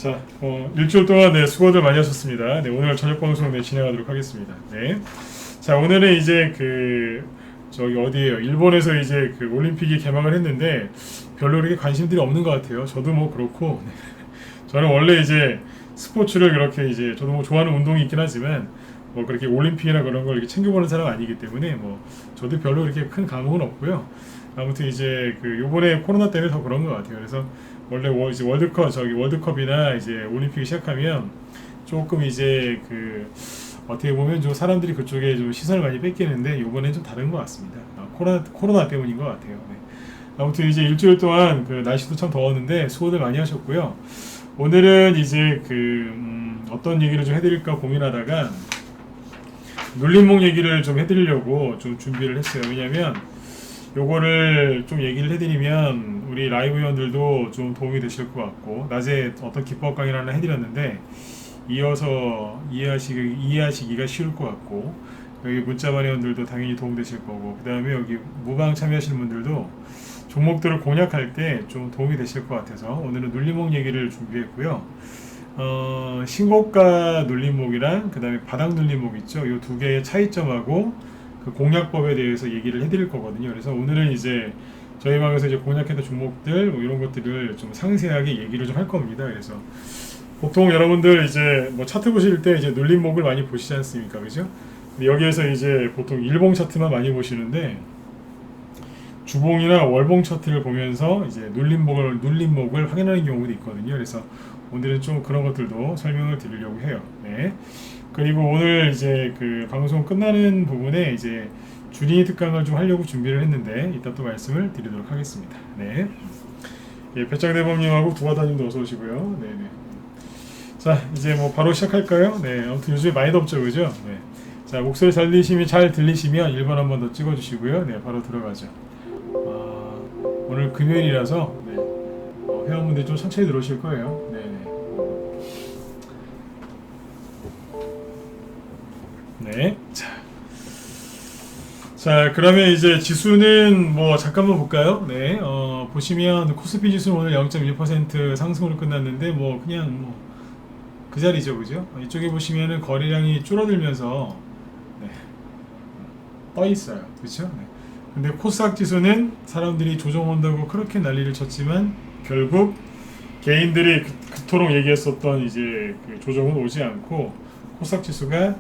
자, 일주일 동안 네, 수고들 많이 하셨습니다. 네, 오늘 저녁 방송 네, 진행하도록 하겠습니다. 네. 자, 오늘은 이제 저기 어디에요? 일본에서 이제 올림픽이 개막을 했는데 별로 그렇게 관심들이 없는 것 같아요. 저도 뭐 그렇고 네. 저는 원래 이제 스포츠를 그렇게 이제 저도 뭐 좋아하는 운동이 있긴 하지만 뭐 그렇게 올림픽이나 그런 걸 이렇게 챙겨보는 사람 아니기 때문에 뭐 저도 별로 그렇게 큰 감흥은 없고요. 아무튼 이제 요번에 코로나 때문에 더 그런 것 같아요. 그래서 원래 이제 월드컵이나 이제 올림픽이 시작하면 조금 이제 어떻게 보면 좀 사람들이 그쪽에 좀 시선을 많이 뺏기는데 요번엔 좀 다른 것 같습니다. 코로나 때문인 것 같아요. 네. 아무튼 이제 일주일 동안 날씨도 참 더웠는데 수고들 많이 하셨고요. 오늘은 이제 어떤 얘기를 좀 해드릴까 고민하다가 눌림목 얘기를 좀 해드리려고 좀 준비를 했어요. 왜냐면 요거를 좀 얘기를 해드리면 우리 라이브 회원들도 좀 도움이 되실 것 같고, 낮에 어떤 기법 강의를 하나 해드렸는데 이어서 이해하시기가 쉬울 것 같고, 여기 문자반 회원들도 당연히 도움되실 거고, 그 다음에 여기 무방 참여하시는 분들도 종목들을 공략할 때 좀 도움이 되실 것 같아서 오늘은 눌림목 얘기를 준비했고요. 신고가 눌림목이랑 그 다음에 바닥 눌림목 있죠. 이 두 개의 차이점하고 그 공략법에 대해서 얘기를 해드릴 거거든요. 그래서 오늘은 이제 저희 방에서 이제 공략했던 종목들 뭐 이런 것들을 좀 상세하게 얘기를 좀 할 겁니다. 그래서 보통 여러분들 이제 뭐 차트 보실 때 이제 눌림목을 많이 보시지 않습니까, 그죠? 근데 여기에서 이제 보통 일봉 차트만 많이 보시는데 주봉이나 월봉 차트를 보면서 이제 눌림목을 확인하는 경우도 있거든요. 그래서 오늘은 좀 그런 것들도 설명을 드리려고 해요. 네. 그리고 오늘 이제 방송 끝나는 부분에 이제 주린이 특강을 좀 하려고 준비를 했는데 이따 또 말씀을 드리도록 하겠습니다. 네. 예, 배짱대범님하고 두바다님도 어서 오시고요. 네네. 자, 이제 뭐 바로 시작할까요? 네. 아무튼 요즘에 많이 덥죠, 그죠? 네. 자, 목소리 잘 들리시면 1번 한번 더 찍어주시고요. 네, 바로 들어가죠. 오늘 금요일이라서 네. 회원분들 좀 천천히 들어오실 거예요. 네네. 네. 자, 그러면 이제 지수는 뭐 잠깐만 볼까요? 네. 보시면 코스피 지수는 오늘 0.1% 상승으로 끝났는데 뭐 그냥 뭐 그 자리죠, 그죠? 이쪽에 보시면은 거래량이 줄어들면서 네. 떠 있어요, 그렇죠? 네. 근데 코스닥 지수는 사람들이 조정한다고 그렇게 난리를 쳤지만 결국 개인들이 그토록 얘기했었던 이제 조정은 오지 않고 코스닥 지수가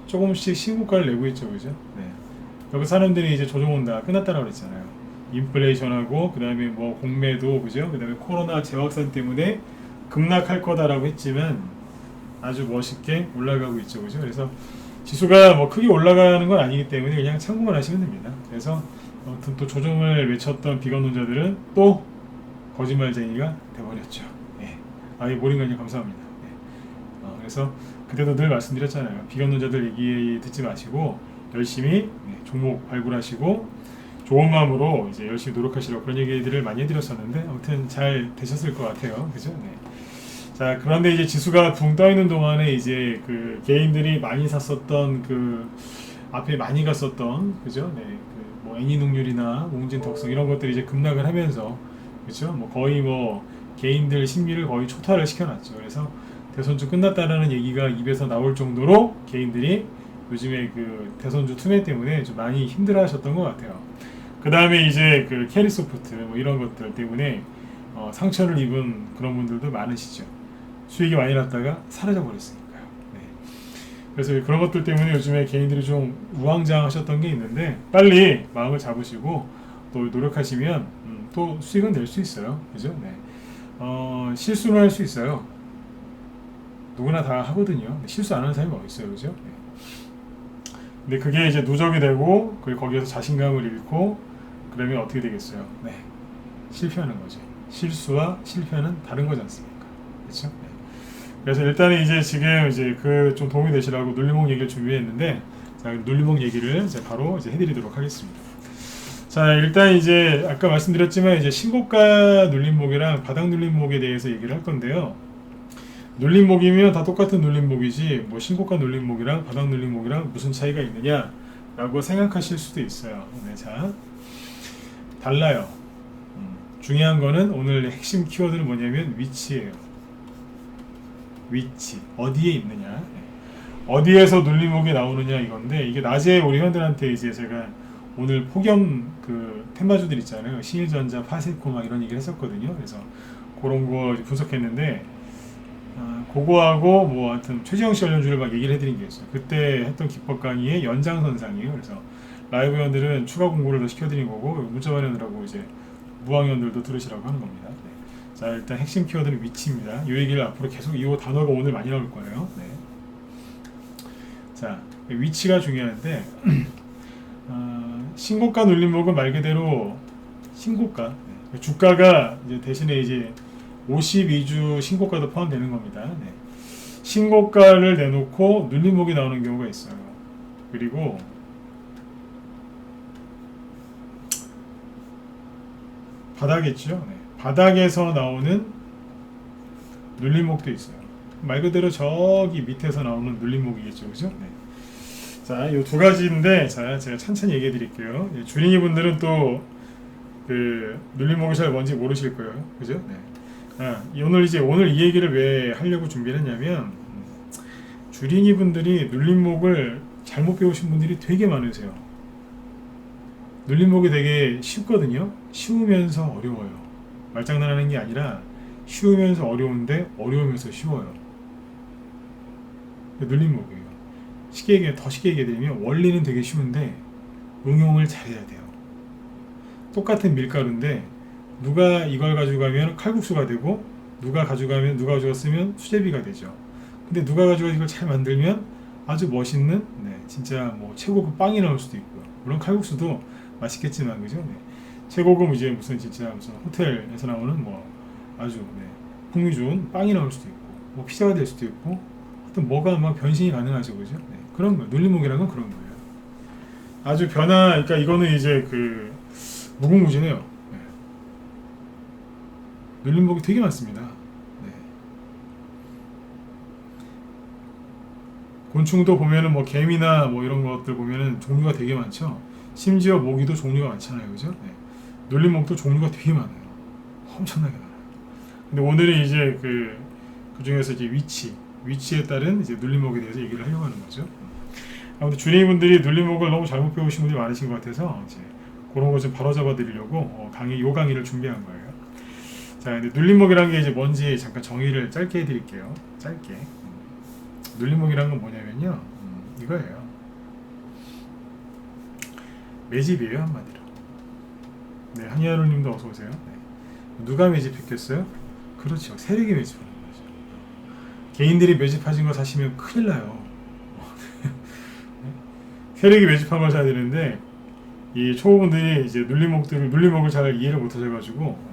조금씩 신고가를 내고 있죠, 그죠? 네. 여기 사람들이 이제 조정 온다 끝났다라고 그랬잖아요. 인플레이션하고 그다음에 뭐 공매도 그죠? 그다음에 코로나 재확산 때문에 급락할 거다라고 했지만 아주 멋있게 올라가고 있죠, 그죠? 그래서 지수가 뭐 크게 올라가는 건 아니기 때문에 그냥 참고만 하시면 됩니다. 그래서 아무튼 또 조정을 외쳤던 비관론자들은 또 거짓말쟁이가 돼버렸죠. 예. 아예 모링가님 감사합니다. 예. 그래서 그때도 늘 말씀드렸잖아요. 비관론자들 얘기 듣지 마시고 열심히 종목 발굴하시고 좋은 마음으로 이제 열심히 노력하시라고 그런 얘기들을 많이 해드렸었는데 아무튼 잘 되셨을 것 같아요. 그죠? 네. 자, 그런데 이제 지수가 붕 떠 있는 동안에 이제 개인들이 많이 샀었던 앞에 많이 갔었던 그죠? 네. 뭐 애니농률이나 웅진 덕성 이런 것들이 이제 급락을 하면서 그죠? 뭐 거의 뭐 개인들 심리를 거의 초토화를 시켜놨죠. 그래서 대선주 끝났다라는 얘기가 입에서 나올 정도로 개인들이 요즘에 대선주 투매 때문에 좀 많이 힘들어하셨던 것 같아요. 그 다음에 이제 캐리소프트 뭐 이런 것들 때문에 상처를 입은 그런 분들도 많으시죠. 수익이 많이 났다가 사라져 버렸으니까요. 네. 그래서 그런 것들 때문에 요즘에 개인들이 좀 우왕좌왕하셨던 게 있는데 빨리 마음을 잡으시고 또 노력하시면 또 수익은 낼 수 있어요. 그죠? 네. 실수는 할 수 있어요. 누구나 다 하거든요. 실수 안 하는 사람이 어디 있어요, 그죠? 네. 근데 그게 이제 누적이 되고 거기에서 자신감을 잃고 그러면 어떻게 되겠어요? 네. 실패하는 거죠. 실수와 실패는 다른 거지 않습니까? 그렇죠? 네. 그래서 일단은 이제 지금 이제 좀 도움이 되시라고 눌림목 얘기를 준비했는데 자, 눌림목 얘기를 이제 바로 이제 해드리도록 하겠습니다. 자, 일단 이제 아까 말씀드렸지만 이제 신고가 눌림목이랑 바닥 눌림목에 대해서 얘기를 할 건데요. 눌림목이면 다 똑같은 눌림목이지 뭐 신고가 눌림목이랑 바닥 눌림목이랑 무슨 차이가 있느냐라고 생각하실 수도 있어요. 네, 자, 달라요. 중요한 거는 오늘 핵심 키워드는 뭐냐면 위치예요. 위치, 어디에 있느냐, 네. 어디에서 눌림목이 나오느냐 이건데, 이게 낮에 우리 회원들한테 이제 제가 오늘 폭염 그 테마주들 있잖아요. 신일전자, 파세코 막 이런 얘기를 했었거든요. 그래서 그런 거 분석했는데, 그거하고 뭐 하여튼 최지영 씨 관련주를 막 얘기를 해드린 게 있어요. 그때 했던 기법 강의의 연장선상이에요. 그래서 라이브 회원들은 추가 공부를 더 시켜드린 거고, 문자 반영이라고 이제 무학년들도 들으시라고 하는 겁니다. 네. 자, 일단 핵심 키워드는 위치입니다. 이 얘기를 앞으로 계속 이 단어가 오늘 많이 나올 거예요. 네. 자, 위치가 중요한데 신고가 눌림목은 말 그대로 신고가, 네. 주가가 이제 대신에 이제 52주 신고가도 포함되는 겁니다. 네. 신고가를 내놓고 눌림목이 나오는 경우가 있어요. 그리고 바닥이죠. 네. 바닥에서 나오는 눌림목도 있어요. 말 그대로 저기 밑에서 나오는 눌림목이겠죠, 그죠? 네. 자, 이 두 가지인데, 자, 제가 천천히 얘기해 드릴게요. 주린이 분들은 또 그 눌림목이 잘 뭔지 모르실 거예요, 그죠? 네. 오늘 이 얘기를 왜 하려고 준비를 했냐면, 주린이 분들이 눌림목을 잘못 배우신 분들이 되게 많으세요. 눌림목이 되게 쉽거든요. 쉬우면서 어려워요. 말장난하는 게 아니라 쉬우면서 어려운데 어려우면서 쉬워요. 눌림목이에요. 더 쉽게 얘기해드리면 원리는 되게 쉬운데 응용을 잘해야 돼요. 똑같은 밀가루인데 누가 이걸 가져가면 칼국수가 되고 누가 가져갔으면 수제비가 되죠. 근데 누가 가져가 이걸 잘 만들면 아주 멋있는, 네, 진짜 뭐 최고급 빵이 나올 수도 있고요. 물론 칼국수도 맛있겠지만, 그죠? 네. 최고급 이제 무슨 호텔에서 나오는 뭐 아주, 네, 풍미 좋은 빵이 나올 수도 있고, 뭐 피자가 될 수도 있고, 하여튼 뭐가 막 변신이 가능하죠, 그죠? 네. 그런 거예요. 눌림목이라는 건 그런 거예요. 아주 그러니까 이거는 이제 그 무궁무진해요. 네. 눌림목이 되게 많습니다. 네. 곤충도 보면은 뭐 개미나 뭐 이런 것들 보면은 종류가 되게 많죠. 심지어 모기도 종류가 많잖아요, 그죠? 네. 눌림목도 종류가 되게 많아요. 엄청나게 많아요. 근데 오늘은 이제 그 중에서 이제 위치에 따른 이제 눌림목에 대해서 얘기를 하려고 하는 거죠. 아무튼 주린이분들이 눌림목을 너무 잘못 배우신 분들이 많으신 것 같아서 이제 그런 거 좀 바로잡아 드리려고 강의를 준비한 거예요. 자, 근데 눌림목이라는 게 이제 뭔지 잠깐 정의를 짧게 해드릴게요. 짧게. 눌림목이라는 건 뭐냐면요, 이거예요. 매집이에요, 한마디로. 네, 한이하루님도 어서 오세요. 네. 누가 매집했겠어요? 그렇죠, 세력이 매집하는 거죠. 개인들이 매집하신 거 사시면 큰일 나요. 세력이 매집한 걸 사야 되는데 이 초보분들이 이제 눌림목을 잘 이해를 못 하셔가지고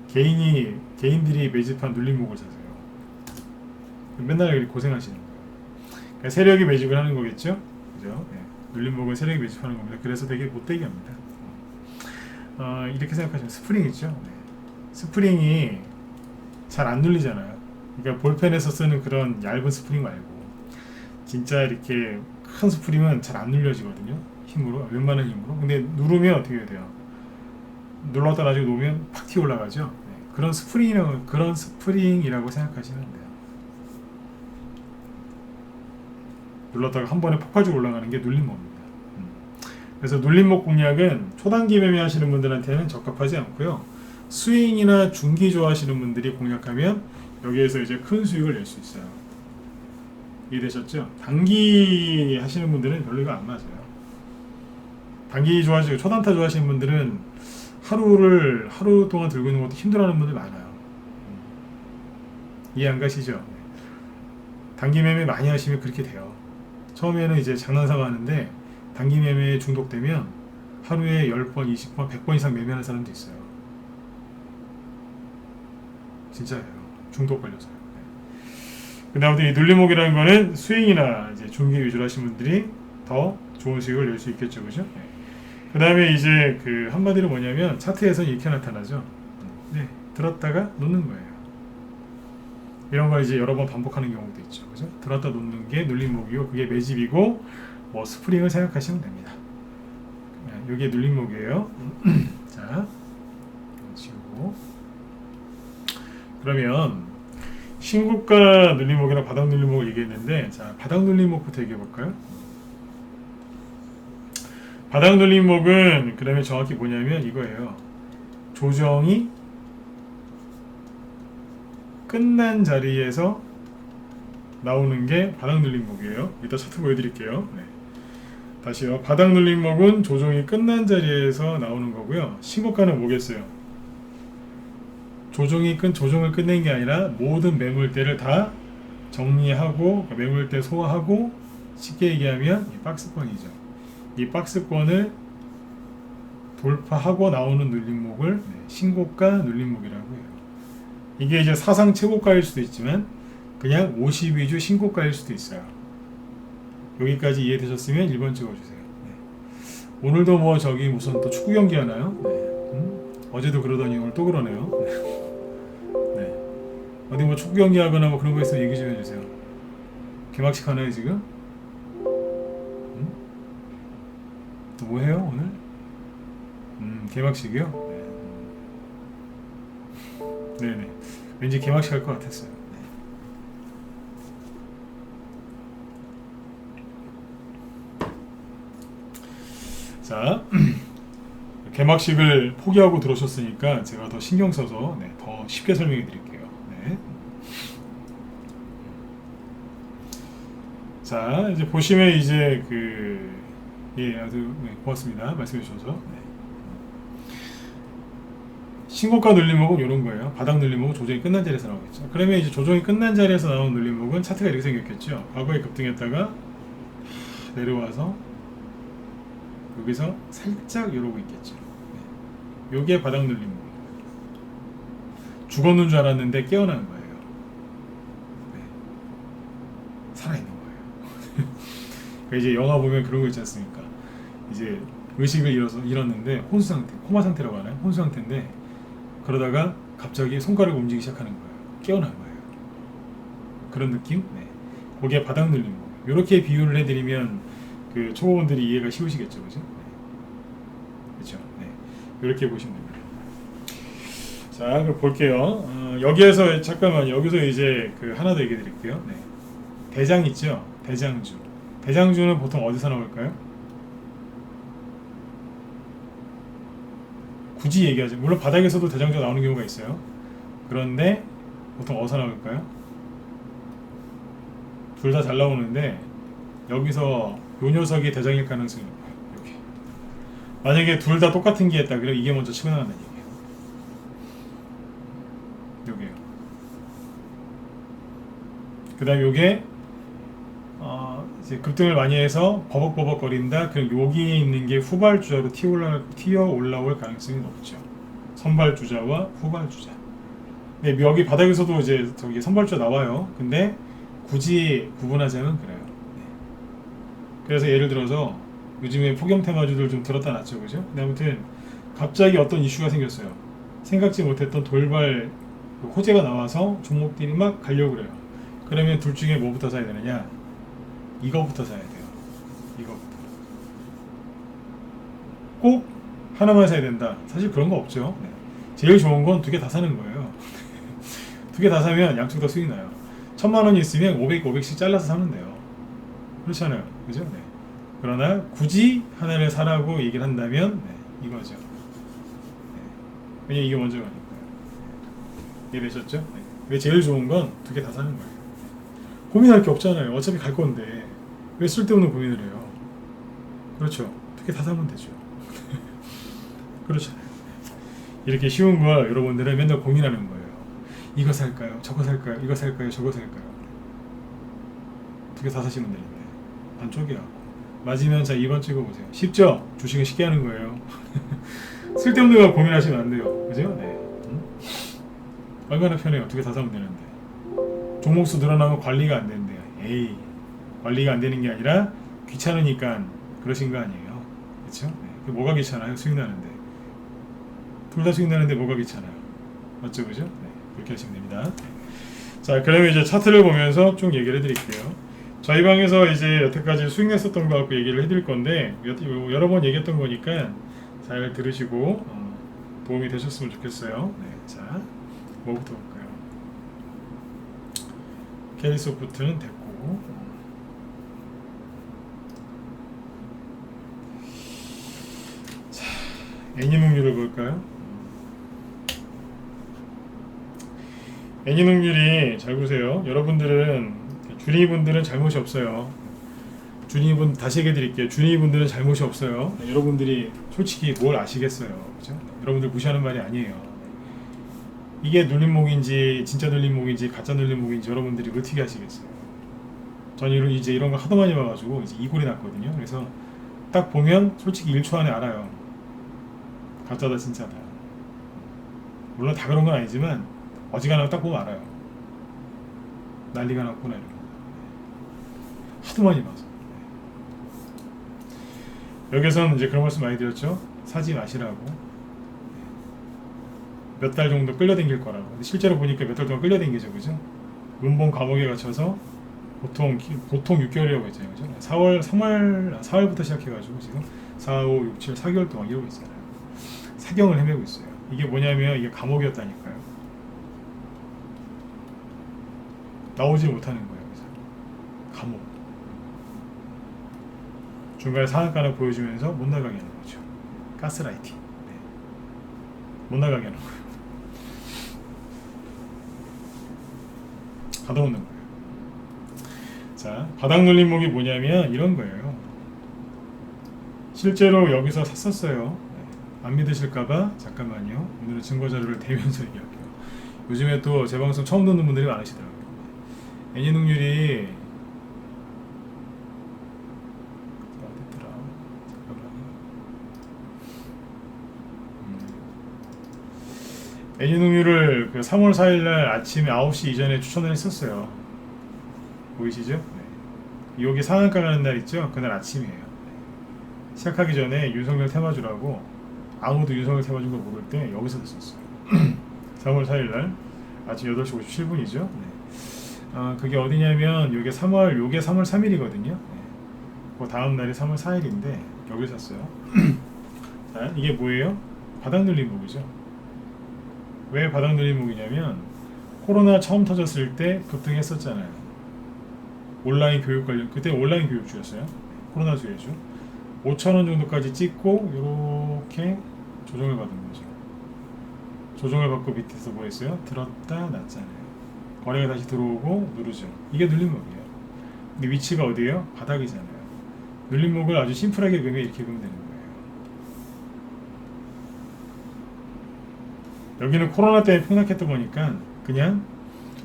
개인들이 매집한 눌림목을 사세요. 맨날 고생하시는 거예요. 그러니까 세력이 매집을 하는 거겠죠, 그죠? 네. 눌림목은 세력이 매집하는 겁니다. 그래서 되게 못되게 합니다. 이렇게 생각하시면 스프링 있죠. 네. 스프링이 잘 안 눌리잖아요. 그러니까 볼펜에서 쓰는 그런 얇은 스프링 말고 진짜 이렇게 큰 스프링은 잘 안 눌려지거든요. 힘으로, 웬만한 힘으로. 근데 누르면 어떻게 돼요? 눌렀다 나중에 놓으면 팍 튀어 올라가죠. 네. 그런 스프링이라고 생각하시면 돼요. 눌렀다가 한 번에 폭발적으로 올라가는 게 눌림목입니다. 그래서 눌림목 공략은 초단기 매매 하시는 분들한테는 적합하지 않고요. 스윙이나 중기 좋아하시는 분들이 공략하면 여기에서 이제 큰 수익을 낼 수 있어요. 이해되셨죠? 단기 하시는 분들은 별로 이거 안 맞아요. 단기 좋아하시고 초단타 좋아하시는 분들은 하루 동안 들고 있는 것도 힘들어하는 분들 많아요. 이해 안 가시죠? 단기 매매 많이 하시면 그렇게 돼요. 처음에는 이제 장난삼아 하는데 단기 매매에 중독되면 하루에 10번, 20번, 100번 이상 매매하는 사람도 있어요. 진짜예요. 중독 걸려서요. 근데 아무튼 이 눌림목이라는 거는 스윙이나 이제 중기 위주로 하시는 분들이 더 좋은 수익을 낼 수 있겠죠, 그죠? 그 다음에 이제 그 한마디로 뭐냐면 차트에서 이렇게 나타나죠. 네, 들었다가 놓는 거예요. 이런 걸 이제 여러 번 반복하는 경우도 있죠, 그죠? 들었다 놓는 게 눌림목이고 그게 매집이고 뭐 스프링을 생각하시면 됩니다. 이게 눌림목이에요. 자, 지우고 그러면 신고가 눌림목이랑 바닥 눌림목을 얘기했는데, 자, 바닥 눌림목부터 얘기해 볼까요? 바닥 눌림목은 그러면 정확히 뭐냐면 이거예요. 조정이 끝난 자리에서 나오는 게 바닥 눌림목이에요. 이따 차트 보여드릴게요. 네. 다시요. 바닥 눌림목은 조정이 끝난 자리에서 나오는 거고요. 신고가는 뭐겠어요? 조정을 끝낸 게 아니라 모든 매물대를 다 정리하고 매물대 소화하고 쉽게 얘기하면 이 박스권이죠. 이 박스권을 돌파하고 나오는 눌림목을 신고가 눌림목이라고 해요. 이게 이제 사상 최고가일 수도 있지만 그냥 52주 신고가일 수도 있어요. 여기까지 이해되셨으면 1번 찍어주세요. 네. 오늘도 뭐 저기 무슨 또 축구 경기 하나요? 네. 어제도 그러더니 오늘 또 그러네요. 네. 네. 어디 뭐 축구 경기 하거나 뭐 그런 거 있으면 얘기 좀 해주세요. 개막식 하나요 지금? 또 뭐 해요 오늘? 개막식이요? 네. 네네. 왠지 개막식 할 것 같았어요. 자, 개막식을 포기하고 들어오셨으니까 제가 더 신경 써서 더 쉽게 설명해 드릴게요. 네. 자, 이제 보시면 이제 아주 고맙습니다. 말씀해 주셔서. 네. 신고가 눌림목은 이런 거예요. 바닥 눌림목은 조정이 끝난 자리에서 나오겠죠. 그러면 이제 조정이 끝난 자리에서 나오는 눌림목은 차트가 이렇게 생겼겠죠. 과거에 급등했다가 내려와서 여기서 살짝 이러고 있겠죠. 네. 요게 바닥 눌림목. 죽었는 줄 알았는데 깨어난 거예요. 네. 살아있는 거예요. 이제 영화 보면 그런 거 있지 않습니까? 이제 의식을 잃었는데 혼수 상태, 코마 상태라고 하나요? 혼수 상태인데 그러다가 갑자기 손가락을 움직이기 시작하는 거예요. 깨어난 거예요. 그런 느낌? 네. 그게 바닥 눌림목. 이렇게 비유를 해드리면 그 초보분들이 이해가 쉬우시겠죠, 그죠? 네. 그렇죠. 네. 이렇게 보시면 됩니다. 자, 그럼 볼게요. 여기에서 잠깐만 여기서 이제 하나 더 얘기해 드릴게요. 네. 대장 있죠? 대장주. 대장주는 보통 어디서 나올까요? 굳이 얘기하죠. 물론 바닥에서도 대장주가 나오는 경우가 있어요. 그런데 보통 어디서 나올까요? 둘 다 잘 나오는데 여기서 요 녀석이 대장일 가능성이 높아요. 이렇게. 만약에 둘 다 똑같은 게 있다 그러면 이게 먼저 치고 나간다는 얘기예요. 요게요. 그 다음에 요게 이제 급등을 많이 해서 버벅버벅거린다. 그럼 여기에 있는 게 후발주자로 튀어 올라올 가능성이 높죠. 선발주자와 후발주자. 근데 여기 바닥에서도 이제 저기 선발주자 나와요. 근데 굳이 구분하자면 그래요. 네. 그래서 예를 들어서 요즘에 폭염 테마주들 좀 들었다 놨죠, 그죠? 근데 아무튼 갑자기 어떤 이슈가 생겼어요. 생각지 못했던 돌발 호재가 나와서 종목들이 막 가려고 그래요. 그러면 둘 중에 뭐부터 사야 되느냐? 이거부터 사야 돼요. 이거부터. 꼭 하나만 사야 된다. 사실 그런 거 없죠. 네. 제일 좋은 건 두 개 다 사는 거예요. 두 개 다 사면 양쪽 다 수익 나요. 1000만 원이 있으면 500씩 잘라서 사면 돼요. 그렇잖아요. 그죠? 네. 그러나 굳이 하나를 사라고 얘기를 한다면 이거죠. 네. 왜냐면 이게 먼저 가니까요. 이해되셨죠? 네. 왜 제일 좋은 건 두 개 다 사는 거예요. 고민할 게 없잖아요. 어차피 갈 건데 왜 쓸데없는 고민을 해요? 그렇죠. 두 개 다 사면 되죠. 그렇잖아요. 이렇게 쉬운 거 여러분들은 맨날 고민하는 거예요. 이거 살까요? 저거 살까요? 이거 살까요? 저거 살까요? 두 개 다 사시면 되는데 반쪽이야. 맞으면 자 2번 찍어보세요. 쉽죠? 주식은 쉽게 하는 거예요. 쓸데없는 거 고민하시면 안 돼요. 그죠? 네. 얼마나 편해요. 두 개 다 사면 되는데. 종목수 늘어나면 관리가 안 된대요. 에이, 관리가 안 되는 게 아니라 귀찮으니까 그러신 거 아니에요. 그렇죠? 네. 뭐가 귀찮아요? 수익 나는데. 둘 다 수익 나는데 뭐가 귀찮아요? 맞죠? 그죠? 네. 그렇게 하시면 됩니다. 자, 그러면 이제 차트를 보면서 쭉 얘기를 해드릴게요. 저희 방에서 이제 여태까지 수익 냈었던 거 갖고 얘기를 해드릴 건데 여러 번 얘기했던 거니까 잘 들으시고 도움이 되셨으면 좋겠어요. 네. 자, 뭐부터 볼까요? 캐리소프트는 됐고, 자, 애니능률을 볼까요? 애니능률이 잘 보세요. 여러분들은 준이분들은 잘못이 없어요. 준이분 다시 얘기해 드릴게요. 준이분들은 잘못이 없어요. 여러분들이 솔직히 뭘 아시겠어요, 그죠? 여러분들 무시하는 말이 아니에요. 이게 눌림목인지 진짜 눌림목인지 가짜 눌림목인지 여러분들이 어떻게 아시겠어요? 저는 이제 이런 거 하도 많이 봐가지고 이제 이골이 났거든요. 그래서 딱 보면 솔직히 1초 안에 알아요. 가짜다 진짜다. 물론 다 그런 건 아니지만 어지간하면 딱 보면 알아요. 난리가 났구나 이런 거. 하도 많이 봐서. 여기서는 이제 그런 말씀 많이 드렸죠. 사지 마시라고. 몇 달 정도 끌려다닐 거라고. 근데 실제로 보니까 몇 달 동안 끌려다니죠, 그죠? 은봉 감옥에 갇혀서 보통 6개월이라고 했잖아요, 그죠? 4월부터 시작해가지고 지금 4, 5, 6, 7, 4개월 동안 이러고 있잖아요. 사경을 헤매고 있어요. 이게 뭐냐면 이게 감옥이었다니까요. 나오지 못하는 거예요, 그죠? 감옥. 중간에 상한가를 보여주면서 못 나가게 하는 거죠. 가스라이팅. 네. 못 나가게 하는 거예요. 가둬놓는 거예요. 자, 바닥 눌림목이 뭐냐면 이런 거예요. 실제로 여기서 샀었어요. 네. 안 믿으실까봐 잠깐만요. 오늘은 증거 자료를 대면서 얘기할게요. 요즘에 또 제 방송 처음 듣는 분들이 많으시더라고요. 애니능률이 어딨더라? 잠깐만요. 애니능률을 그 3월 4일날 아침 9시 이전에 추천을 했었어요. 보이시죠? 네. 여기 상한가 가는 날 있죠? 그날 아침이에요. 네. 시작하기 전에 윤석열 테마주라고 아무도 윤석열 테마주인 걸 모를 때 여기서 했었어요. 3월 4일날 아침 8시 57분이죠. 네. 그게 어디냐면 요게 3월 3일이거든요. 네. 그 다음 날이 3월 4일인데 여기 샀어요. 자, 이게 뭐예요? 바닥 눌림목이죠. 왜 바닥 눌림목이냐면 코로나 처음 터졌을 때 급등했었잖아요. 온라인 교육 관련, 그때 온라인 교육주였어요. 코로나 수혜주 5,000원 정도까지 찍고 이렇게 조정을 받은 거죠. 조정을 받고 밑에서 뭐 했어요? 들었다 놨잖아요. 거래가 다시 들어오고 누르죠. 이게 눌림목이에요. 근데 위치가 어디예요? 바닥이잖아요. 눌림목을 아주 심플하게 그리면 이렇게 그리면 되는 거예요. 여기는 코로나 때문에 폭락했다 보니까 그냥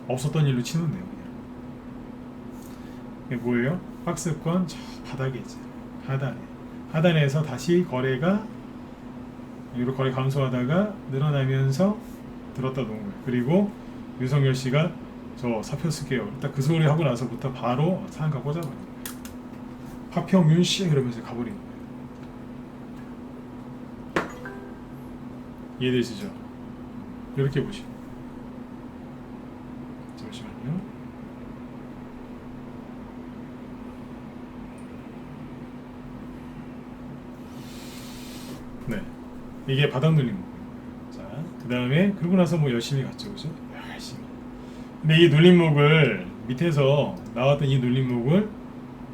없었던 일로 치면 돼요. 이게 뭐예요? 박스권 저 바닥에 있잖아요. 하단에서 다시 거래가 이로 거래 감소하다가 늘어나면서 들었다 놓은 거예요. 그리고 윤석열 씨가 저 사표 쓸게요. 딱 그 소리 하고 나서부터 바로 상한가 꽂아버린 거예요. 파평윤 씨 이러면서 가버린 거예요. 이해되시죠? 이렇게 보시면. 잠시만요. 네, 이게 바닥 눌림목. 자, 그 다음에 그러고 나서 뭐 열심히 갔죠, 그죠? 열심히. 근데 이 눌림목을 밑에서 나왔던 이 눌림목을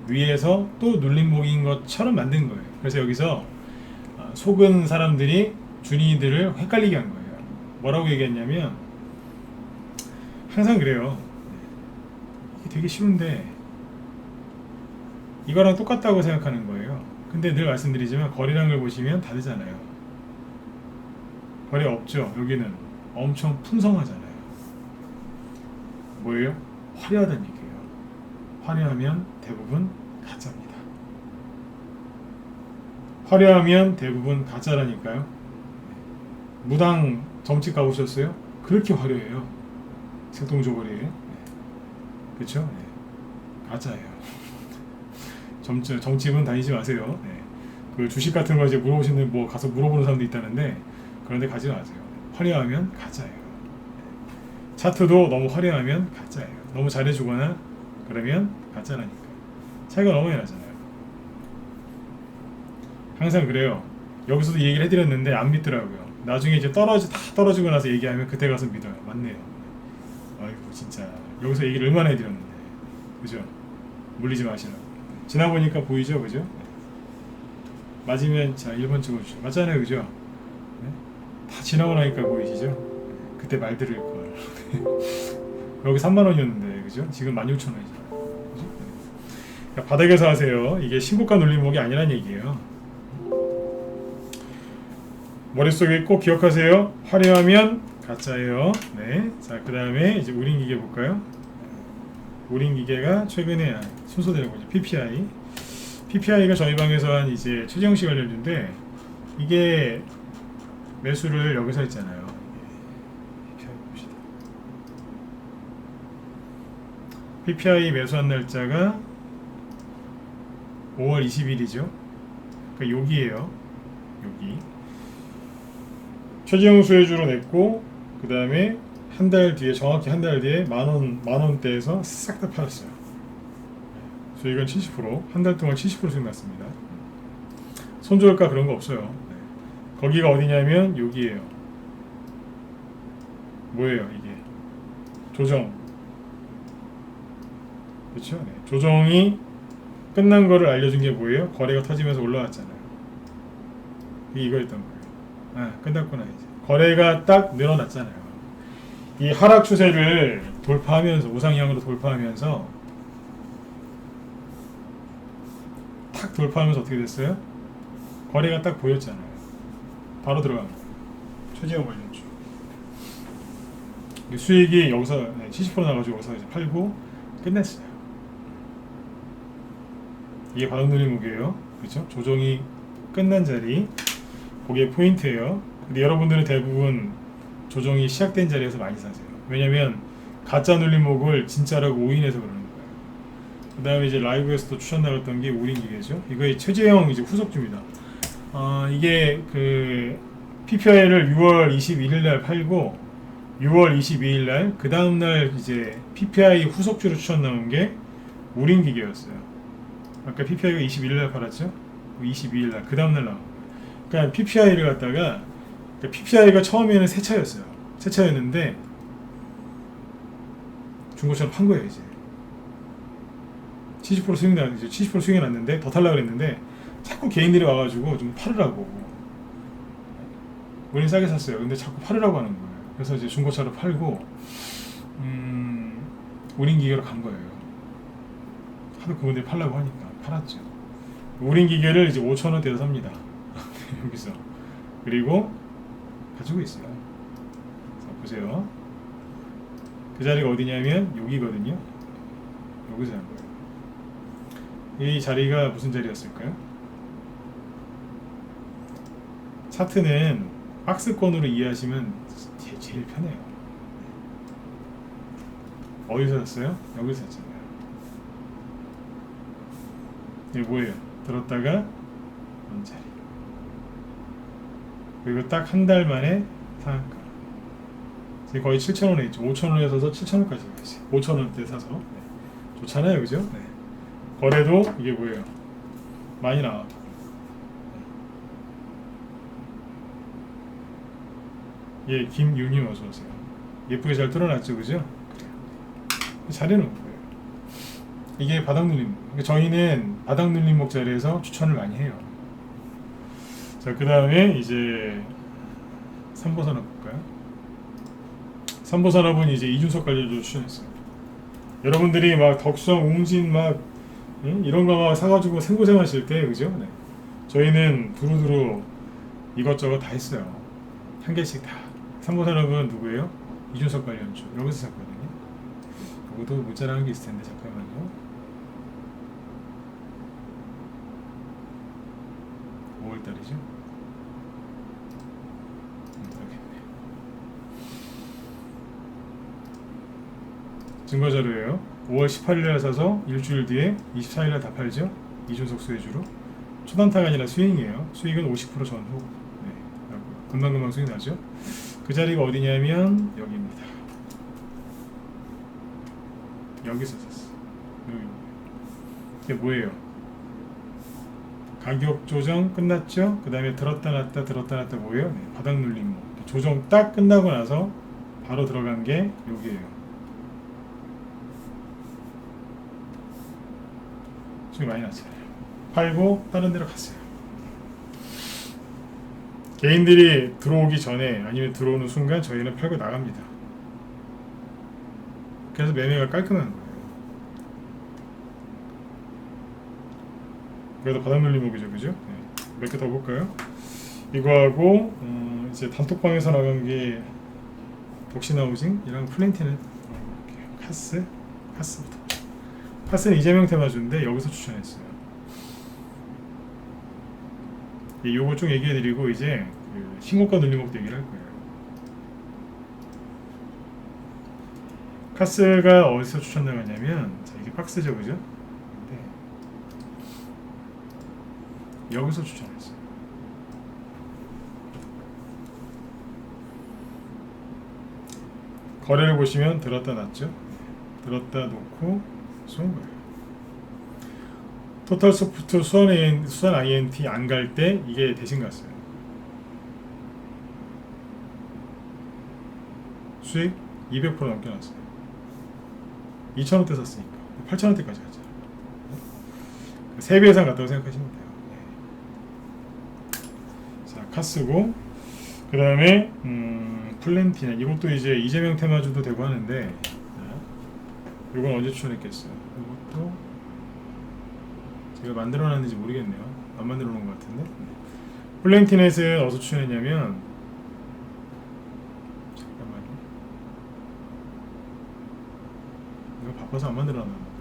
위에서 또 눌림목인 것처럼 만든 거예요. 그래서 여기서 속은 사람들이 준이들을 헷갈리게 한 거예요. 뭐라고 얘기했냐면 항상 그래요. 이게 되게 쉬운데 이거랑 똑같다고 생각하는 거예요. 근데 늘 말씀드리지만 거래량을 보시면 다르잖아요. 거래 없죠. 여기는 엄청 풍성하잖아요. 뭐예요? 화려하다는 얘기예요. 화려하면 대부분 가짜입니다. 화려하면 대부분 가짜라니까요. 무당 점집 가보셨어요? 그렇게 화려해요. 색동저고리에. 그렇죠? 네. 가짜예요. 점집은 다니지 마세요. 네. 그 주식 같은 거 이제 물어보시는 뭐 가서 물어보는 사람도 있다는데 그런데 가지 마세요. 화려하면 가짜예요. 차트도 너무 화려하면 가짜예요. 너무 잘해주거나 그러면 가짜라니까. 차이가 너무 많이 나잖아요. 항상 그래요. 여기서도 얘기를 해드렸는데 안 믿더라고요. 나중에 이제 다 떨어지고 나서 얘기하면 그때 가서 믿어요. 맞네요. 아이고 진짜 여기서 얘기를 얼마나 해드렸는데. 그죠? 물리지 마시라고. 지나보니까 보이죠, 그죠? 네. 맞으면 자 1번 찍어주죠. 맞잖아요, 그죠? 네? 다 지나고 나니까 보이시죠? 그때 말 들을 걸. 여기 3만 원이었는데, 그죠? 지금 16,000원이잖아요. 그죠? 네. 그러니까 바닥에서 하세요. 이게 신고가 눌림목이 아니란 얘기예요. 머릿속에 꼭 기억하세요. 화려하면 가짜예요. 네. 자, 그 다음에 이제 우린 기계 볼까요? 우린 기계가 최근에 순서대로 보죠. PPI. PPI가 저희 방에서 한 이제 최재형 씨 관련주인데 이게 매수를 여기서 했잖아요. PPI 매수한 날짜가 5월 20일이죠. 그러니까 여기에요. 여기. 최재형 수혜주로 냈고 그 다음에 한 달 뒤에 정확히 한 달 뒤에 만원대에서 싹 다 팔았어요. 수익은 70%, 한 달 동안 70% 수익 났습니다. 손절가 그런 거 없어요. 네. 거기가 어디냐면 여기에요. 뭐예요 이게? 조정. 그렇죠? 네. 조정이 끝난 거를 알려준 게 뭐예요? 거래가 터지면서 올라왔잖아요. 이거였던 거예요. 아, 끝났구나 이제. 거래가 딱 늘어났잖아요. 이 하락 추세를 돌파하면서 우상향으로 돌파하면서 탁 돌파하면서 어떻게 됐어요? 거래가 딱 보였잖아요. 바로 들어간 거예요. 최재형 관련주. 수익이 여기서 70% 나가지고 여기서 이제 팔고 끝냈어요. 이게 바닥 눌림목이에요. 그렇죠? 조정이 끝난 자리. 그게 포인트예요. 근데 여러분들은 대부분 조정이 시작된 자리에서 많이 사세요. 왜냐면 가짜 눌림목을 진짜라고 오인해서 그러는 거예요. 그 다음에 이제 라이브에서도 추천 나갔던 게 우린 기계죠. 이거의 최재형 이제 후속주입니다. 이게 그 PPI를 6월 21일 날 팔고 6월 22일 날 그 다음 날 이제 PPI 후속주로 추천 나온 게 우린 기계였어요. 아까 PPI가 21일 날 팔았죠. 22일 날 그 다음 날 나온 거예요. 그러니까 PPI를 갖다가 PPI가 처음에는 새 차였어요. 새 차였는데 중고차로 판 거예요. 이제 70% 수익 나 이제 70% 수익이 났는데 더 탈락을 했는데 자꾸 개인들이 와가지고 좀 팔으라고. 우린 싸게 샀어요. 근데 자꾸 팔으라고 하는 거예요. 그래서 이제 중고차로 팔고 우린 기계로 간 거예요. 하도 그분들이 팔라고 하니까 팔았죠. 우린 기계를 이제 5,000원대에서 삽니다. 여기서. 그리고 가지고 있어요. 자, 보세요. 그 자리가 어디냐면 여기거든요. 여기서 한 거예요. 이 자리가 무슨 자리였을까요? 차트는 박스권으로 이해하시면 제일 편해요. 어디서 샀어요? 여기서 샀잖아요. 이게 뭐예요? 들었다가 원자리. 그리고 딱 한 달 만에 상한가. 거의 7,000원에 있죠. 5,000원에 사서 7,000원까지 갔어요. 5,000원대 사서. 네. 좋잖아요, 그죠? 네. 거래도 이게 뭐예요? 많이 나왔고. 예, 김윤님 어서 오세요. 예쁘게 잘 뚫어놨죠, 그죠? 자리는 뭐예요? 이게 바닥 눌림. 그러니까 저희는 바닥 눌림목 자리에서 추천을 많이 해요. 자, 그 다음에 이제 삼보산업 볼까요? 삼보산업은 이제 이준석 관련주 추천했어요. 여러분들이 막 덕성, 웅진 막 이런 거 막 사가지고 생고생하실 때, 그죠? 네. 저희는 두루두루 이것저것 다 했어요. 한 개씩 다. 삼보산업은 누구예요? 이준석 관련주. 여기서 샀거든요. 이것도 모자라는 게 있을 텐데 잠깐만요. 5월달이죠. 증거자료예요. 5월 18일에 사서 일주일 뒤에 24일에 다 팔죠. 이준석 수혜주로. 초단타가 아니라 수익이에요. 수익은 50% 전후. 네, 금방금방 수익 나죠. 그 자리가 어디냐면 여기입니다. 여기서 샀어. 이게 뭐예요? 가격 조정 끝났죠? 그 다음에 들었다 놨다 들었다 놨다 뭐예요? 네, 바닥 눌림. 조정 딱 끝나고 나서 바로 들어간 게 여기에요. 수익 많이 났잖아요. 팔고 다른 데로 갔어요. 개인들이 들어오기 전에 아니면 들어오는 순간 저희는 팔고 나갑니다. 그래서 매매가 깔끔한 거예요. 그래도 바닥 눌림목이죠, 그죠? 네. 몇 개 더 볼까요? 이거하고 이제 단톡방에서 나간 게 덕신하우징이랑 플랜티는 카스부터. 카스는 이재명 테마주인데 여기서 추천했어요. 요거 좀 얘기해드리고 이제 그 신고가 눌림목도 얘기를 할 거예요. 카스가 어디서 추천 나갔냐면, 자, 이게 박스죠, 그죠? 네. 여기서 추천했어요. 거래를 보시면 들었다 놨죠. 들었다 놓고 쏜 거예요. 토탈 소프트 수산 INT 안 갈 때 이게 대신 갔어요. 수익 200% 넘게 났어요. 2,000원대 샀으니까 8,000원대까지 갔잖아요. 3배 이상 갔다고 생각하시면 돼요. 자, 카스고, 그 다음에 플랜티나, 이것도 이제 이재명 테마주도 되고 하는데, 이건 언제 추천했겠어요? 이것도 제가 만들어놨는지 모르겠네요. 안 만들어놓은 것 같은데. 플랜티넷은 어디서 추천했냐면, 잠깐만요. 이거 바빠서 안 만들어놨나.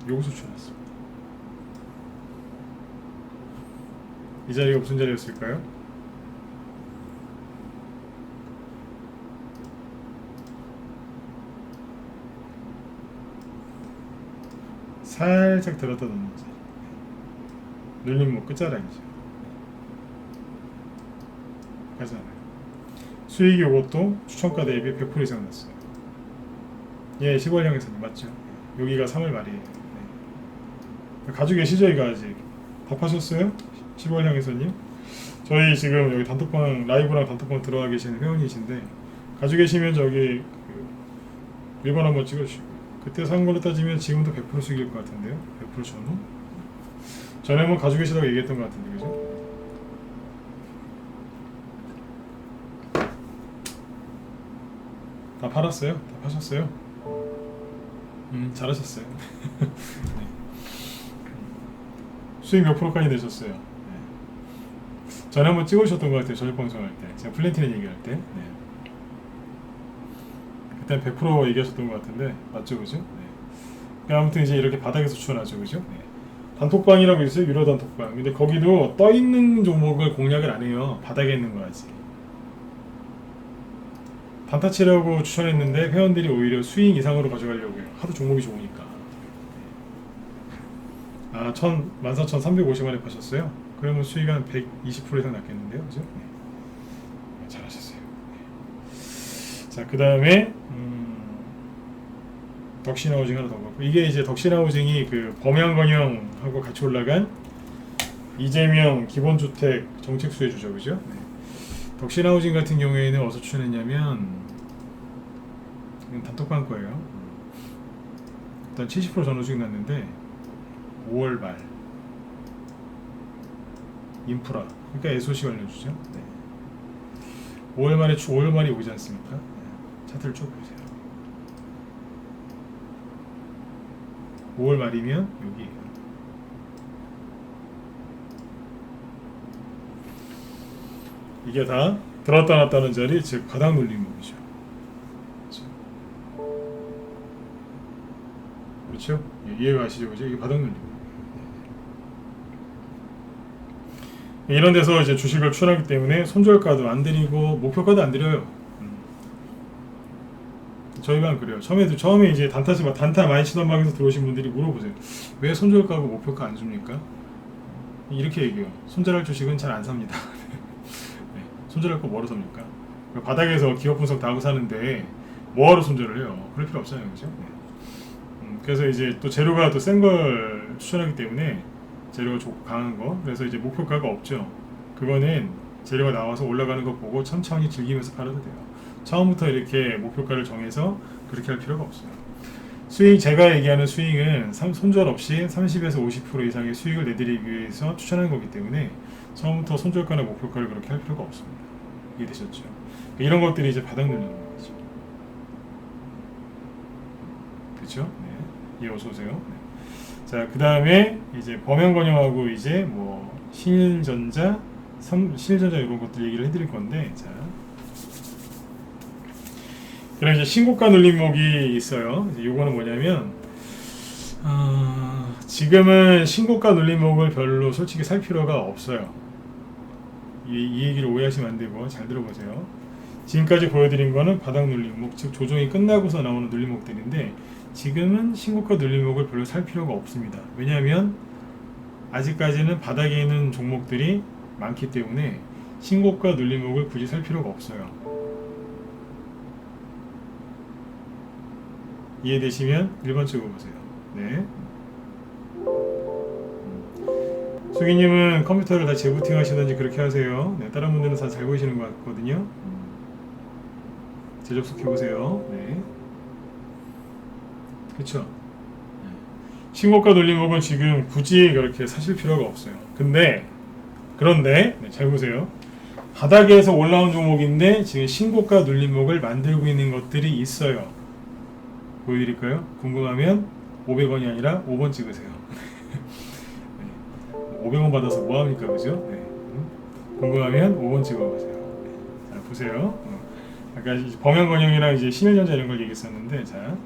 여기서 추천했습니다. 이 자리가 무슨 자리였을까요? 살짝 들었다 놓는 자리. 눌림목 끝자락이죠. 가잖아요. 수익이 이것도 추천가 대비 100% 이상 났어요. 예, 10월 향해서는 맞죠? 여기가 3월 말이에요. 네. 가지고 계시죠, 이거 아직? 답하셨어요? 10월 향해서님? 저희 지금 여기 단톡방, 라이브랑 단톡방 들어가 계시는 회원이신데, 가지고 계시면 저기 1번 한번 찍어주시고, 그때 산 걸로 따지면 지금도 100% 수익일 것 같은데요? 100% 전후? 전에 한번 가지고 계시다고 얘기했던 것 같은데, 그죠? 다 팔았어요? 다 파셨어요? 잘하셨어요. 네. 수익 몇 프로까지 내셨어요? 네. 전에 한번 찍으셨던 것 같아요. 저녁 방송할 때, 제가 플랜티는 얘기할 때. 네. 그때 100% 얘기하셨던 것 같은데 맞죠, 그죠? 네. 아무튼 이제 이렇게 바닥에서 추천하죠, 그죠? 네. 단톡방이라고 있어요, 유료 단톡방. 근데 거기도 떠 있는 종목을 공략을 안 해요. 바닥에 있는 거 하지. 단타치라고 추천했는데 회원들이 오히려 수익 이상으로 가져가려고 해요. 하도 종목이 좋으니까. 아, 14,350원에 파셨어요? 그러면 수익 한 120% 이상 났겠는데요, 그죠? 네. 잘하셨어요. 네. 자, 그 다음에 덕신하우징 하나 더 보고, 이게 이제 덕신하우징이 그 범양건영하고 같이 올라간 이재명 기본주택 정책 수혜주죠, 그죠? 네. 덕신하우징 같은 경우에는 어디서 추천했냐면, 이건 단톡방 거예요. 일단 70% 전후 수익 났는데 5월 말 인프라, 그러니까 SOC 관련주죠. 네. 5월 말이 오지 않습니까? 네. 차트를 쭉 보세요. 5월 말이면 여기에요. 이게 다 들었다 놨다는 자리, 즉 바닥 눌림목이죠. 그렇죠? 이해가 가시죠, 그죠? 이게 바닥 눌림목. 이런 데서 이제 주식을 추천하기 때문에 손절가도 안 드리고 목표가도 안 드려요. 저희만 그래요. 처음에 이제 단타 많이 치던 방에서 들어오신 분들이 물어보세요. 왜 손절가고 목표가 안 줍니까? 이렇게 얘기해요. 손절할 주식은 잘 안 삽니다. 네, 손절할 거 뭐로 삽니까? 바닥에서 기업 분석 다 하고 사는데 뭐하러 손절을 해요? 그럴 필요 없잖아요, 그죠? 네. 그래서 이제 또 재료가 또 센 걸 추천하기 때문에 재료가 좋고 강한 거, 그래서 이제 목표가가 없죠. 그거는 재료가 나와서 올라가는 거 보고 천천히 즐기면서 팔아도 돼요. 처음부터 이렇게 목표가를 정해서 그렇게 할 필요가 없어요. 수익, 제가 얘기하는 수익은 손절 없이 30에서 50% 이상의 수익을 내드리기 위해서 추천하는 거기 때문에 처음부터 손절가나 목표가를 그렇게 할 필요가 없습니다. 이해되셨죠? 이런 것들이 이제 바닥 누르는 거죠. 그렇죠? 네. 예, 어서 오세요. 네. 자, 그 다음에 이제 범용건영하고 이제 뭐 신일전자, 신일전자 이런 것들 얘기를 해드릴 건데, 자, 그럼 이제 신고가 눌림목이 있어요. 이제 요거는 뭐냐면, 지금은 신고가 눌림목을 별로 솔직히 살 필요가 없어요. 이 얘기를 오해하시면 안 되고 잘 들어보세요. 지금까지 보여드린 거는 바닥 눌림목, 즉 조정이 끝나고서 나오는 눌림목들인데 지금은 신고가 눌림목을 별로 살 필요가 없습니다. 왜냐하면 아직까지는 바닥에 있는 종목들이 많기 때문에 신고가 눌림목을 굳이 살 필요가 없어요. 이해되시면 1번 찍어보세요. 네. 수기님은 컴퓨터를 다 재부팅 하시든지 그렇게 하세요. 네, 다른 분들은 다 잘 보이시는 것 같거든요. 재접속해보세요. 네. 그쵸? 신고가 눌림목은 지금 굳이 그렇게 사실 필요가 없어요. 그런데 네, 잘 보세요. 바닥에서 올라온 종목인데 지금 신고가 눌림목을 만들고 있는 것들이 있어요. 보여드릴까요? 궁금하면 500원이 아니라 5번 찍으세요. 500원 받아서 뭐합니까? 그죠? 네. 궁금하면 5번 찍어보세요. 네. 자, 보세요. 아까 범용건영이랑 이제 신일전자 이런 걸 얘기했었는데, 자,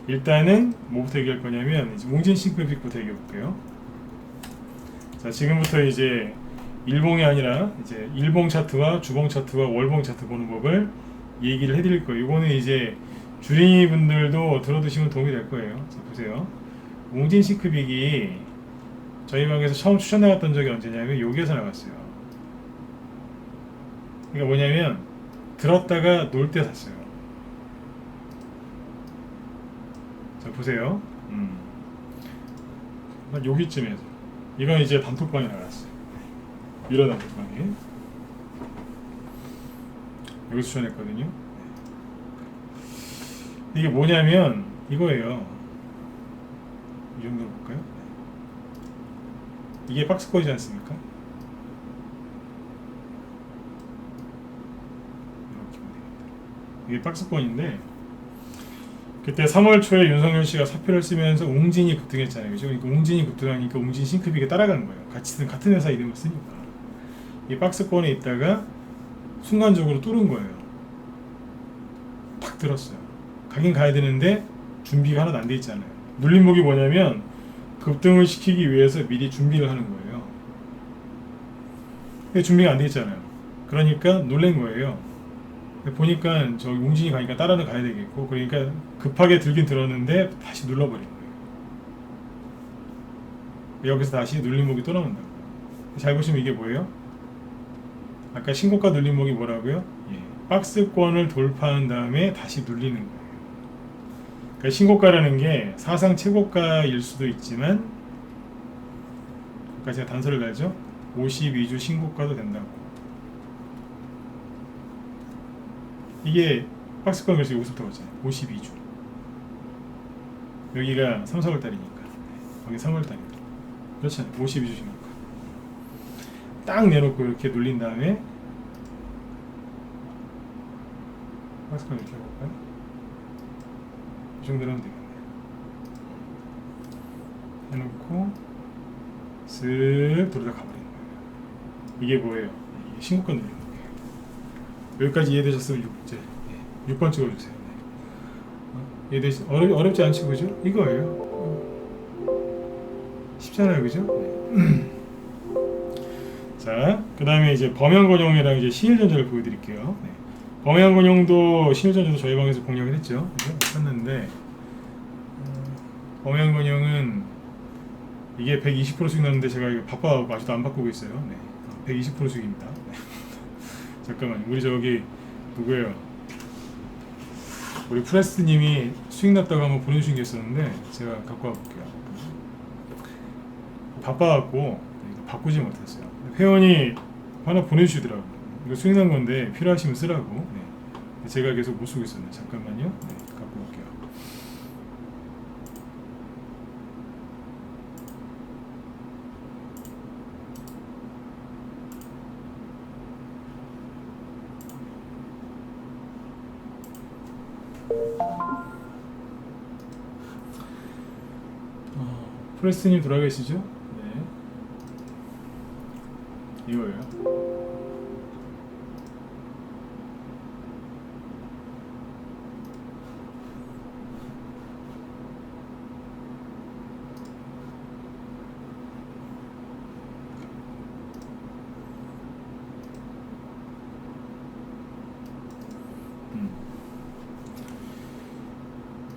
일단은 뭐부터 얘기할 거냐면, 이제 웅진 싱크빅부터 얘기해 볼게요. 자, 지금부터 이제 일봉이 아니라, 이제 일봉 차트와 주봉 차트와 월봉 차트 보는 법을 얘기를 해드릴 거예요. 이거는 이제 주린이 분들도 들어두시면 도움이 될 거예요. 자, 보세요. 웅진 싱크빅이 저희 방에서 처음 추천 나갔던 적이 언제냐면 여기에서 나갔어요. 그러니까 뭐냐면 들었다가 놀 때 샀어요. 자, 보세요. 여기쯤에서 이건 이제 단톡방에 나갔어요. 이런 단톡방에 여기서 추천했거든요. 이게 뭐냐면 이거예요. 이 정도로 볼까요? 이게 박스권이지 않습니까? 이렇게 보면 됩니다. 이게 박스권인데 그때 3월 초에 윤석열 씨가 사표를 쓰면서 웅진이 급등했잖아요. 그죠? 그러니까 웅진이 급등하니까 웅진 싱크빅에 따라간 거예요. 같은 회사 이름을 쓰니까. 이 박스권에 있다가 순간적으로 뚫은 거예요. 탁 들었어요. 가긴 가야 되는데 준비가 하나도 안 돼 있잖아요. 눌림목이 뭐냐면 급등을 시키기 위해서 미리 준비를 하는 거예요. 근데 준비가 안 돼 있잖아요. 그러니까 놀란 거예요. 보니까 저 웅진이 가니까 따라는 가야 되겠고, 그러니까 급하게 들긴 들었는데 다시 눌러버린 거예요. 여기서 다시 눌림목이 또 나온다고요. 잘 보시면 이게 뭐예요? 아까 신고가 눌림목이 뭐라고요? 예, 박스권을 돌파한 다음에 다시 눌리는 거예요. 그러니까 신고가라는 게 사상 최고가일 수도 있지만, 아까 제가 단서를 달죠? 52주 신고가도 된다고. 이게 박스권 그래서 여기서부터 왔잖아요. 52주. 여기가 3, 4월달이니까. 여기 3월달이니까. 그렇잖아요. 52주 신고가. 딱 내놓고 이렇게 눌린 다음에 박스권 이렇게 해볼까요? 이 정도로 하면 되겠네요. 해놓고 쓱 돌아다 가버리는 거예요. 이게 뭐예요? 이게 신고가 눌리는 거예요. 여기까지 이해되셨으면 6번 찍어주세요. 네. 어렵지 않죠, 그죠? 이거예요. 쉽잖아요, 그죠? 네. 자, 그 다음에 이제 범용건영이랑 이제 신일전자를 보여드릴게요. 네. 범용건영도 신일전자도 저희 방에서 공략을 했죠. 했는데 범용건영은 이게 120% 수익 났는데 제가 이거 바빠가지고 아직도 안 바꾸고 있어요. 네. 120% 수익입니다. 잠깐만, 우리 저기 누구예요? 우리 프레스님이 수익 났다고 한번 보내주신 게 있었는데 제가 갖고 와볼게요. 바빠갖고 바꾸지 못했어요. 회원이 하나 보내주시더라고요. 이거 수익 난 건데 필요하시면 쓰라고. 네. 제가 계속 못 쓰고 있었네. 잠깐만요. 네, 갖고 올게요. 프레스님 돌아 계시죠? 네. 이거예요.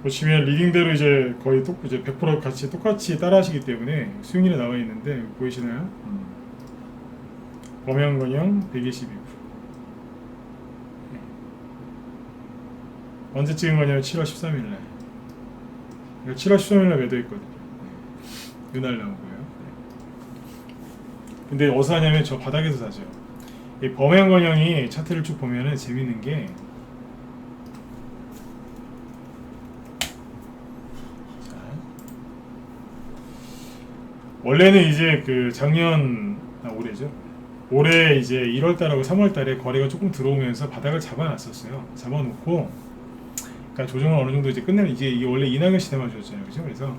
보시면 리딩대로 이제 거의 이제 100% 같이 똑같이 따라하시기 때문에 수익률이 나와 있는데 보이시나요? 범양건영 122%. 언제 찍은 거냐면 7월 13일 날. 7월 13일 날 매도했거든요. 이날 나온 거예요. 근데 어디서 하냐면 저 바닥에서 사죠. 이 범양건영이 차트를 쭉 보면은 재밌는 게 원래는 이제 그 올해죠. 올해 이제 1월달하고 3월달에 거래가 조금 들어오면서 바닥을 잡아놨었어요. 잡아놓고, 그러니까 조정을 어느 정도 이제 끝내는 이게 원래 이낙연 시대만 줬잖아요, 그죠? 그래서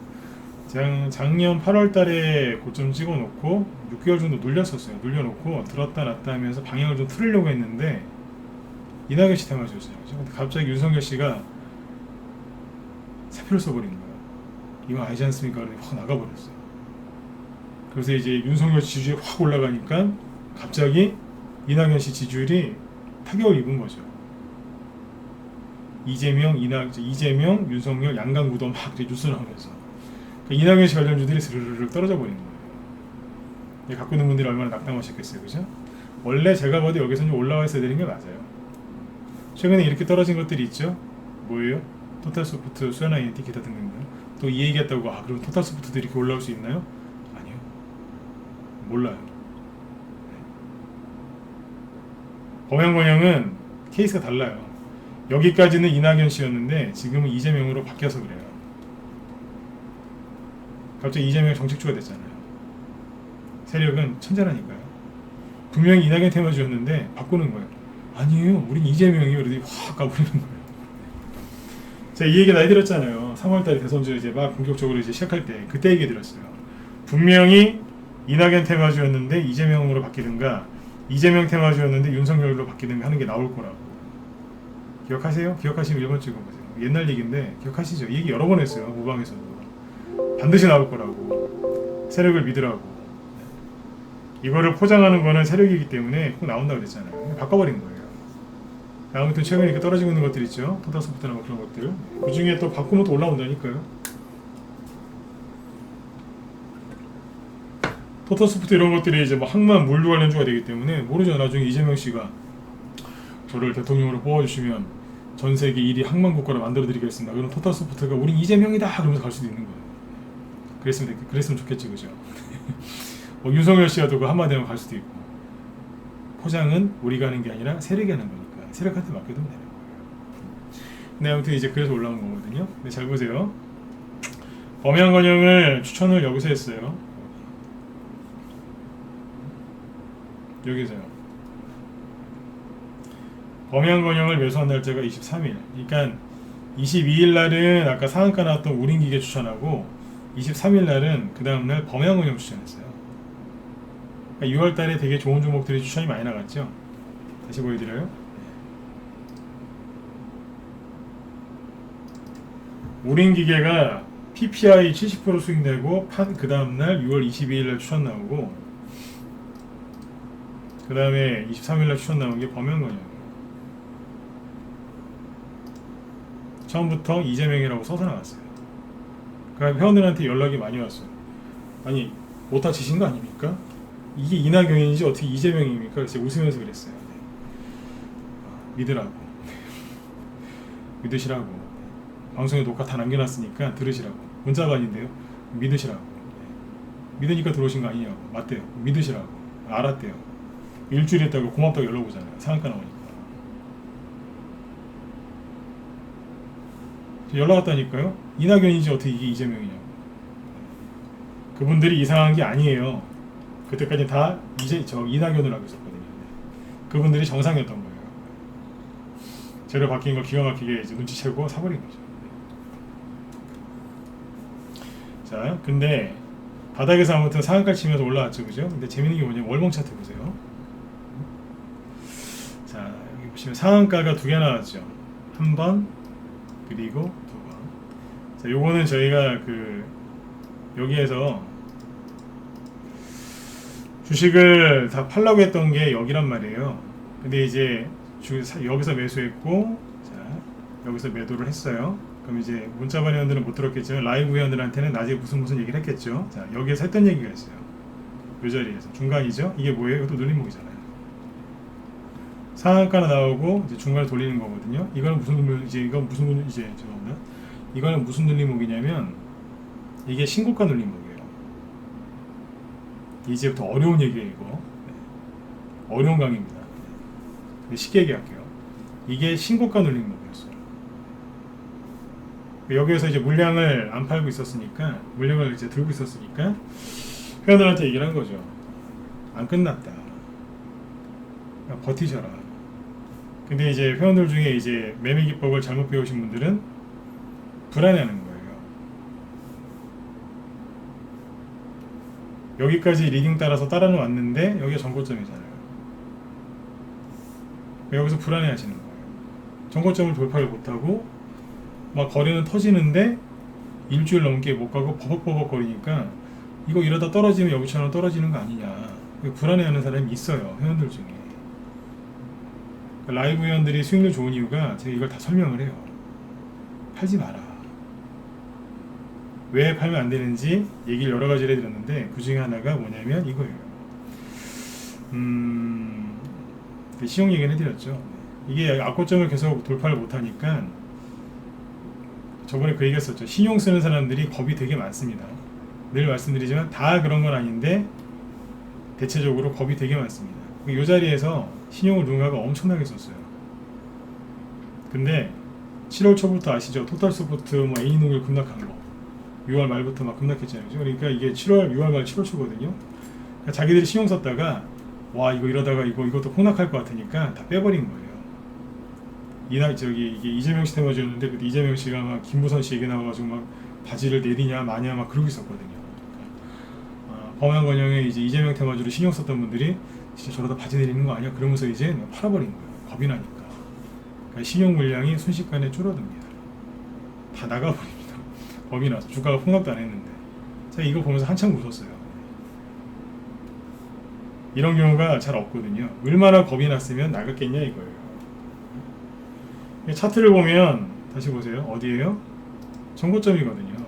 작년 8월달에 고점 찍어놓고 6개월 정도 눌렸었어요. 눌려놓고 들었다 놨다 하면서 방향을 좀 틀으려고 했는데 이낙연 시대만 줬잖아요, 그죠? 근데 갑자기 윤석열 씨가 사표를 써버린 거예요. 이거 알지 않습니까? 그러니 확 나가버렸어요. 그래서 이제 윤석열 지지율이 확 올라가니까 갑자기 이낙연 씨 지지율이 타격을 입은 거죠. 이재명, 윤석열, 양강구도 막 뉴스 나오면서 이낙연 씨 관련주들이 스르르르 떨어져 버리는 거예요. 갖고 있는 분들이 얼마나 낙담하셨겠어요, 그죠? 원래 제가 봐도 여기서 좀 올라와 있어야 되는 게 맞아요. 최근에 이렇게 떨어진 것들이 있죠. 뭐예요? 토탈소프트, 수연아이엔티 기타 등등등. 또 이 얘기했다고 그럼 토탈소프트도 이렇게 올라올 수 있나요? 몰라요. 범양건영은 케이스가 달라요. 여기까지는 이낙연 씨였는데 지금은 이재명으로 바뀌어서 그래요. 갑자기 이재명이 정책주가 됐잖아요. 세력은 천재라니까요. 분명히 이낙연 테마주였는데 바꾸는 거예요. 아니에요, 우린 이재명이요. 그러더니 확 가버리는 거예요. 제가 이 얘기 다 해드렸잖아요. 3월달에 대선주 이제 막 본격적으로 이제 시작할 때 그때 얘기 드렸어요. 분명히 이낙연 테마주였는데 이재명으로 바뀌든가, 이재명 테마주였는데 윤석열로 바뀌든가 하는 게 나올 거라고. 기억하세요? 기억하시면 1번 찍어보세요. 옛날 얘기인데 기억하시죠? 이 얘기 여러 번 했어요. 무방에서도. 반드시 나올 거라고. 세력을 믿으라고. 이거를 포장하는 거는 세력이기 때문에 꼭 나온다고 그랬잖아요. 바꿔버린 거예요. 아무튼 최근에 이렇게 떨어지고 있는 것들 있죠. 토탈소프트나 뭐 그런 것들. 그 중에 또 바꾸면 또 올라온다니까요. 토탈소프트 이런 것들이 이제 뭐 항만 물류 관련주가 되기 때문에 모르죠. 나중에 이재명 씨가 저를 대통령으로 뽑아주시면 전 세계 1위 항만 국가를 만들어드리겠습니다. 그럼 토탈소프트가 우린 이재명이다 그러면서 갈 수도 있는 거예요. 그랬으면 좋겠지, 그죠? 뭐 윤석열 씨가 또 그 한마디 하면 갈 수도 있고. 포장은 우리가 하는 게 아니라 세력이 하는 거니까 세력한테 맡겨두면 되는 거예요. 네, 아무튼 이제 그래서 올라온 거거든요. 네, 잘 보세요. 범양건영을 추천을 여기서 했어요. 여기서요. 범양건영을 매수한 날짜가 23일. 그러니까 22일 날은 아까 상한가 나왔던 우린기계 추천하고 23일 날은 그 다음날 범양건영 추천했어요. 그러니까 6월 달에 되게 좋은 종목들이 추천이 많이 나갔죠. 다시 보여드려요. 우린기계가 PPI 70% 수익내고 그 다음날 6월 22일 날 추천 나오고 그 다음에 23일날 추천 나온 게 범양건영이에요. 처음부터 이재명이라고 써서 나왔어요. 그럼 회원들한테 연락이 많이 왔어요. 아니 오타 치신 거 아닙니까? 이게 이낙연인지 어떻게 이재명입니까? 그래서 웃으면서 그랬어요. 믿으라고. 믿으시라고. 방송에 녹화 다 남겨놨으니까 들으시라고. 문자가 아닌데요. 믿으시라고. 믿으니까 들어오신 거 아니냐고. 맞대요. 믿으시라고. 알았대요. 일주일 있다가 고맙다고 연락 오잖아요. 상한가 나오니까. 연락 왔다니까요. 이낙연이지 어떻게 이게 이재명이냐고. 그분들이 이상한 게 아니에요. 그때까지 다 이제 저 이낙연을 하고 있었거든요. 그분들이 정상이었던 거예요. 재료 바뀐 거 기가 막히게 이제 눈치채고 사버린 거죠. 자, 근데 바닥에서 아무튼 상한가 치면서 올라왔죠, 그죠? 근데 재밌는 게 뭐냐면 월봉 차트 보세요. 자, 여기 보시면 상한가가 두 개 나왔죠. 한 번, 그리고 두 번. 자, 요거는 저희가 그 여기에서 주식을 다 팔라고 했던 게 여기란 말이에요. 근데 이제 여기서 매수했고, 자, 여기서 매도를 했어요. 그럼 이제 문자반 회원들은 못 들었겠지만 라이브 회원들한테는 낮에 무슨 얘기를 했겠죠. 자, 여기에서 했던 얘기가 있어요. 이 자리에서 중간이죠. 이게 뭐예요? 이것도 눌림목이잖아요. 상한가가 나오고 이제 중간에 돌리는 거거든요. 이거는 이거는 무슨 눌림목이냐면 이게 신고가 눌림목이에요. 이제부터 어려운 얘기예요, 이거. 네. 어려운 강의입니다. 네. 쉽게 얘기할게요. 이게 신고가 눌림목이었어요. 여기에서 이제 물량을 안 팔고 있었으니까, 물량을 이제 들고 있었으니까 회원들한테 얘기를 한 거죠. 안 끝났다. 버티셔라. 근데 이제 회원들 중에 이제 매매 기법을 잘못 배우신 분들은 불안해하는 거예요. 여기까지 리딩 따라서 따라는 왔는데 여기가 전고점이잖아요. 여기서 불안해하시는 거예요. 전고점을 돌파를 못하고 막 거래는 터지는데 일주일 넘게 못 가고 버벅버벅 거리니까 이거 이러다 떨어지면 여기처럼 떨어지는 거 아니냐, 불안해하는 사람이 있어요, 회원들 중에. 라이브 회원들이 수익률 좋은 이유가 제가 이걸 다 설명을 해요. 팔지 마라. 왜 팔면 안 되는지 얘기를 여러 가지를 해드렸는데 그 중에 하나가 뭐냐면 이거예요. 시용 얘기는 해드렸죠. 이게 악고점을 계속 돌파를 못하니까 저번에 그 얘기했었죠. 신용 쓰는 사람들이 겁이 되게 많습니다. 늘 말씀드리지만 다 그런 건 아닌데 대체적으로 겁이 되게 많습니다. 이 자리에서 신용을 누군가가 엄청나게 썼어요. 근데 7월 초부터 아시죠? 토탈소프트 뭐 A농을 급락한 거 6월 말부터 막 급락했잖아요. 그러니까 이게 6월 말 7월 초거든요. 그러니까 자기들이 신용 썼다가 와 이거 이러다가 이것도 폭락할 것 같으니까 다 빼버린 거예요. 이게 이재명 씨 테마주였는데 그때 이재명 씨가 막 김무선 씨 얘기 나와가지고 막 바지를 내리냐 마냐 막 그러고 있었거든요. 범안건영에 이제 이재명 테마주로 신용 썼던 분들이 진짜 저러다 바지 내리는 거 아니야? 그러면서 이제 팔아버린 거예요. 겁이 나니까. 그러니까 신용 물량이 순식간에 줄어듭니다. 다 나가버립니다. 겁이 나서 주가가 폭락도 안 했는데. 제가 이거 보면서 한참 웃었어요. 이런 경우가 잘 없거든요. 얼마나 겁이 났으면 나갔겠냐 이거예요. 차트를 보면 다시 보세요. 어디예요? 전고점이거든요.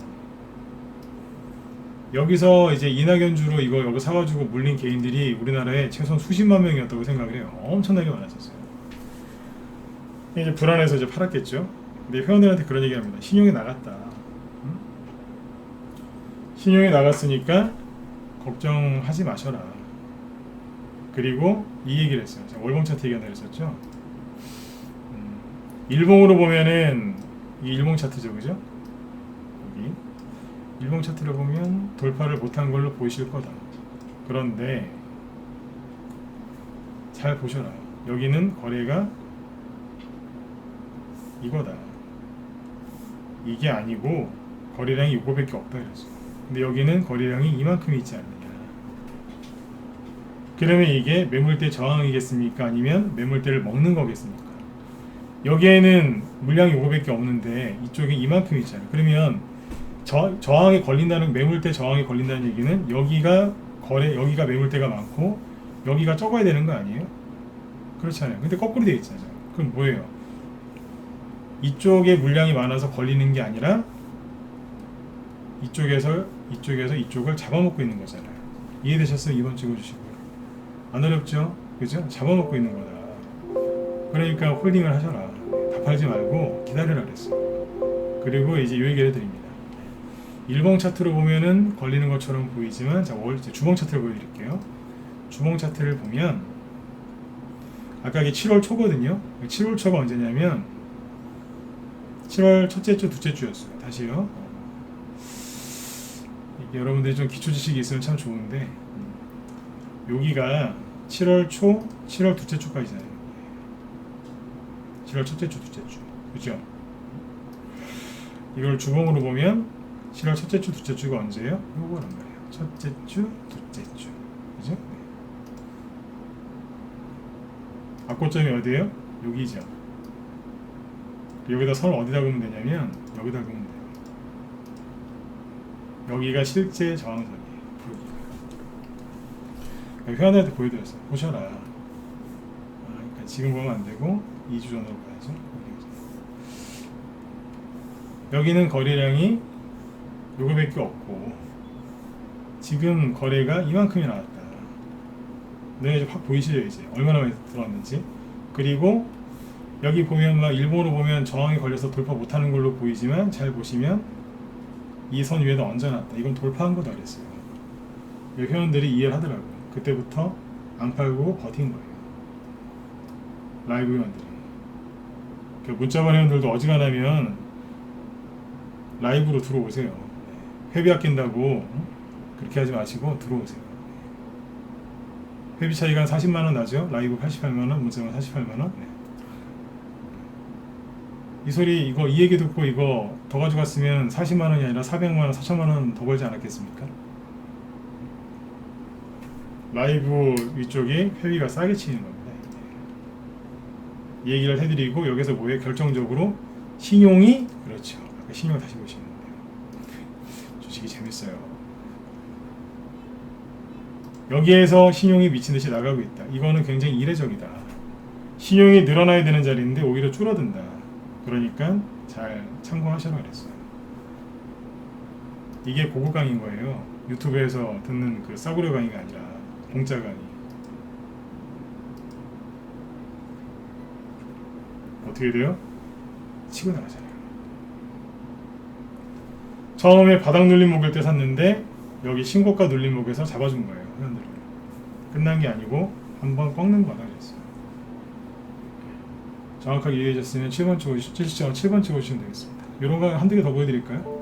여기서 이제 이낙연주로 이거 여기 사가지고 물린 개인들이 우리나라에 최소한 수십만 명이었다고 생각을 해요. 엄청나게 많았었어요. 이제 불안해서 이제 팔았겠죠. 근데 회원들한테 그런 얘기 합니다. 신용이 나갔다. 응? 신용이 나갔으니까 걱정하지 마셔라. 그리고 이 얘기를 했어요. 제가 월봉 차트 얘기한다 그랬었죠. 일봉으로 보면은 이 일봉 차트죠, 그죠? 여기 일봉 차트를 보면 돌파를 못한 걸로 보이실 거다. 그런데 잘 보셔라. 여기는 거래가 이거다. 이게 아니고 거래량이 이거밖에 없다 그랬어요. 근데 여기는 거래량이 이만큼 있지 않느냐. 그러면 이게 매물대 저항이겠습니까? 아니면 매물대를 먹는 거겠습니까? 여기에는 물량이 이거밖에 없는데 이쪽에 이만큼 있잖아요. 그러면 저항에 걸린다는, 매물대 저항에 걸린다는 얘기는 여기가 매물대가 많고 여기가 적어야 되는 거 아니에요? 그렇잖아요. 근데 거꾸로 되어 있잖아요. 그럼 뭐예요? 이쪽에 물량이 많아서 걸리는 게 아니라 이쪽에서 이쪽을 잡아먹고 있는 거잖아요. 이해되셨어요? 2번 찍어주시고요. 안 어렵죠? 그죠? 잡아먹고 있는 거다. 그러니까 홀딩을 하셔라. 다 팔지 말고 기다려라 그랬어요. 그리고 이제 이 얘기를 해드립니다. 일봉 차트로 보면은 걸리는 것처럼 보이지만, 자, 주봉 차트를 보여드릴게요. 주봉 차트를 보면 아까 이게 7월 초거든요. 7월 초가 언제냐면 7월 첫째 주, 둘째 주였어요. 다시요. 이게 여러분들이 좀 기초 지식이 있으면 참 좋은데 여기가 7월 초, 7월 둘째 주까지잖아요. 7월 첫째 주, 둘째 주, 그죠? 이걸 주봉으로 보면 7월 첫째 주, 둘째 주가 언제예요? 요거란 말이에요. 첫째 주, 둘째 주, 그죠? 네. 악고점이 어디예요? 여기죠. 여기다 선을 어디다 그으면 되냐면 여기다 그으면 돼요. 여기가 실제 저항선이에요. 여기가. 회원들한테 보여드렸어요. 보셔라. 그러니까 지금 보면 안 되고 2주 전으로 가야죠. 여기는 거래량이 요거밖에 없고 지금 거래가 이만큼이 나왔다. 네, 이제 확 보이시죠? 이제 얼마나 많이 들어왔는지. 그리고 여기 보면 막 일본으로 보면 저항이 걸려서 돌파 못하는 걸로 보이지만 잘 보시면 이 선 위에다 얹어놨다. 이건 돌파한 거다 그랬어요. 회원들이 이해를 하더라고요. 그때부터 안 팔고 버틴 거예요. 라이브 회원들이. 문자반 회원들도 어지간하면 라이브로 들어오세요. 회비 아낀다고 그렇게 하지 마시고 들어오세요. 회비 차이가 한 40만원 나죠? 라이브 88만원, 문자반 48만원. 네. 이 소리 이거 이 얘기 듣고 이거 더 가져갔으면 40만원이 아니라 400만원, 4천만원 더 벌지 않았겠습니까? 라이브 위쪽이 회비가 싸게 치는 겁니다. 이 얘기를 해드리고 여기서 뭐에 결정적으로 신용이 그렇죠. 아까 신용 다시 보시면 돼요. 주식이 재밌어요. 여기에서 신용이 미친듯이 나가고 있다. 이거는 굉장히 이례적이다. 신용이 늘어나야 되는 자리인데 오히려 줄어든다. 그러니까 잘 참고하셔라 그랬어요. 이게 고급 강의인 거예요. 유튜브에서 듣는 그 싸구려 강의가 아니라 공짜 강의. 어떻게 돼요? 치고 나가잖아요. 처음에 바닥 눌림 목일 때 샀는데 여기 신고가 눌림 목에서 잡아준 거예요. 회원들을. 끝난 게 아니고 한번 꺾는 거다 그랬어요. 정확하게 이해하셨으면 7번 치고 7번 치고 오시면 되겠습니다. 이런 거 한두 개 더 보여드릴까요?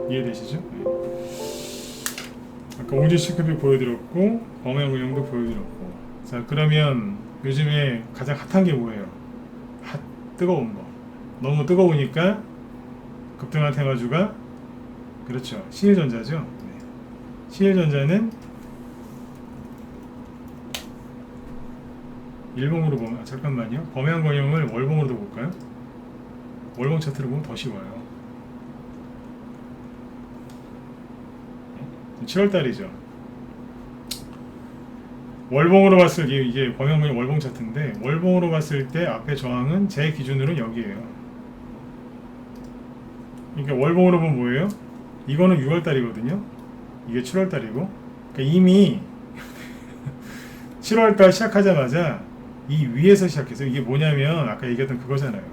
이해되시죠? 네. 아까 옹지시급이 보여드렸고 범행운영도 보여드렸고. 자, 그러면 요즘에 가장 핫한 게 뭐예요? 뜨거운 거. 너무 뜨거우니까 급등한 테마주가 그렇죠. 신일전자죠. 네. 신일전자는 일봉으로 보면 잠깐만요. 범행운영을 월봉으로도 볼까요? 월봉 차트를 보면 더 쉬워요. 7월달이죠. 월봉으로 봤을 때 이게 범행운영 월봉 차트인데 월봉으로 봤을 때 앞에 저항은 제 기준으로는 여기에요. 그러니까 월봉으로 보면 뭐예요? 이거는 6월달이거든요. 이게 7월달이고 그러니까 이미 7월달 시작하자마자 이 위에서 시작해서 이게 뭐냐면 아까 얘기했던 그거잖아요.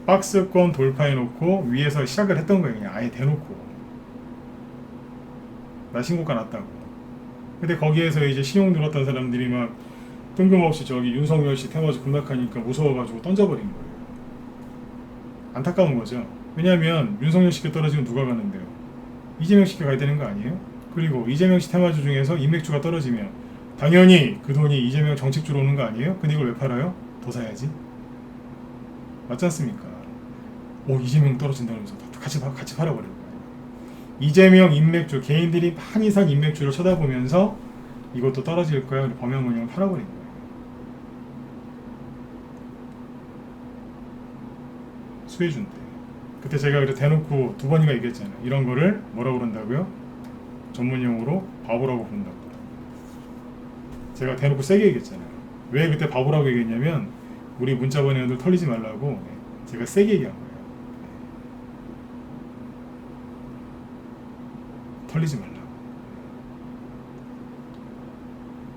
박스권 돌파해놓고 위에서 시작을 했던 거예요. 그냥 아예 대놓고 나 신고가 났다고. 근데 거기에서 이제 신용 들었던 사람들이 막 뜬금없이 저기 윤석열 씨 테마주 급락하니까 무서워가지고 던져버린 거예요. 안타까운 거죠. 왜냐하면 윤석열 씨께 떨어지면 누가 가는데요? 이재명 씨께 가야 되는 거 아니에요? 그리고 이재명 씨 테마주 중에서 인맥주가 떨어지면 당연히 그 돈이 이재명 정책주로 오는 거 아니에요? 근데 이걸 왜 팔아요? 더 사야지. 맞지 않습니까? 오, 이재명 떨어진다면서 같이 팔아버릴 거예요. 이재명 인맥주, 개인들이 많이 산 인맥주를 쳐다보면서 이것도 떨어질 거야. 우리 범행운영을 팔아버린 거예요. 수혜준대. 그때 제가 그래 대놓고 2번인가 얘기했잖아요. 이런 거를 뭐라고 그런다고요? 전문용어로 바보라고 부른다고. 제가 대놓고 세게 얘기했잖아요. 왜 그때 바보라고 얘기했냐면 우리 문자번 회원들 털리지 말라고 제가 세게 얘기한 거예요. 털리지 말라고.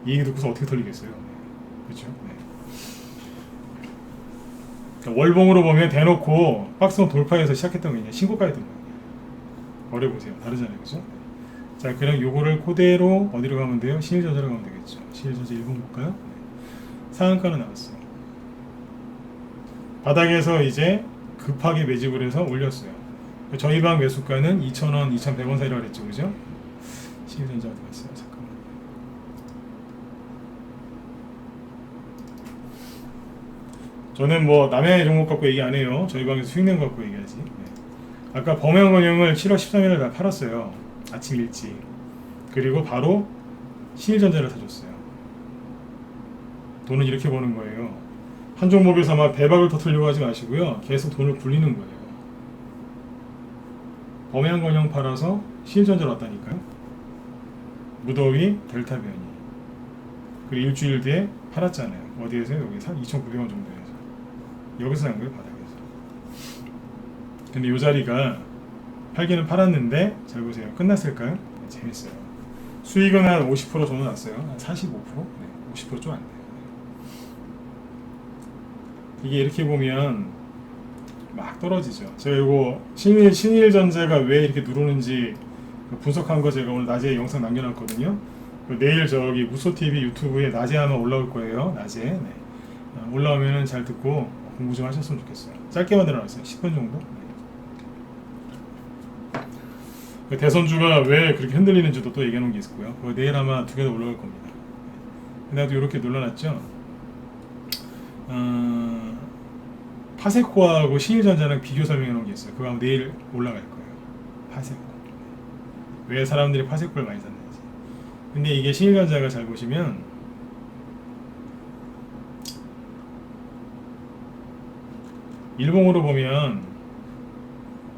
이 얘기 듣고서 어떻게 털리겠어요? 그렇죠? 네. 그러니까 월봉으로 보면 대놓고 박스권 돌파해서 시작했던 거 그냥 신고가였던 거예요. 어려보세요. 다르잖아요. 그죠? 자, 그럼 요거를 그대로 어디로 가면 돼요? 신일전자로 가면 되겠죠. 신일전자 1번 볼까요? 네. 상한가는 나왔어요. 바닥에서 이제 급하게 매집을 해서 올렸어요. 저희 방 매수가는 2,000원, 2,100원 사이라고 그랬죠, 그죠? 신일전자 어디 갔어요? 잠깐만. 저는 뭐 남의 종목 갖고 얘기 안 해요. 저희 방에서 수익 낸 거 갖고 얘기하지. 네. 아까 범양건영을 7월 13일에 다 팔았어요. 아침 일찍. 그리고 바로 신일전자를 사줬어요. 돈은 이렇게 버는 거예요. 한 종목에서 막 대박을 터뜨리려고 하지 마시고요. 계속 돈을 굴리는 거예요. 범양건영 팔아서 신일전자로 왔다니까요. 무더위 델타 변이. 그리고 일주일 뒤에 팔았잖아요. 어디에서? 여기서 2,900원 정도에서. 여기서 산 거예요, 바닥에서. 근데 이 자리가 팔기는 팔았는데 잘 보세요. 끝났을까요? 네, 재밌어요. 수익은 한 50% 정도 났어요. 한 45%? 네, 50% 좀 안 돼요. 네. 이게 이렇게 보면 막 떨어지죠. 제가 이거 신일전자가 왜 이렇게 누르는지 분석한 거 제가 오늘 낮에 영상 남겨놨거든요. 내일 저기 무소TV 유튜브에 낮에 아마 올라올 거예요. 낮에. 네. 올라오면은 잘 듣고 공부 좀 하셨으면 좋겠어요. 짧게 만들어놨어요. 10분 정도. 네. 대선주가 왜 그렇게 흔들리는지도 또 얘기해놓은 게 있고요. 그거 내일 아마 두 개 다 올라올 겁니다. 나도 이렇게 눌러놨죠. 파세코하고 신일전자랑 비교 설명해놓은 게 있어요. 그거 아마 내일 올라갈 거예요. 파세코. 왜 사람들이 파세코를 많이 샀는지. 근데 이게 신일전자가 잘 보시면 일봉으로 보면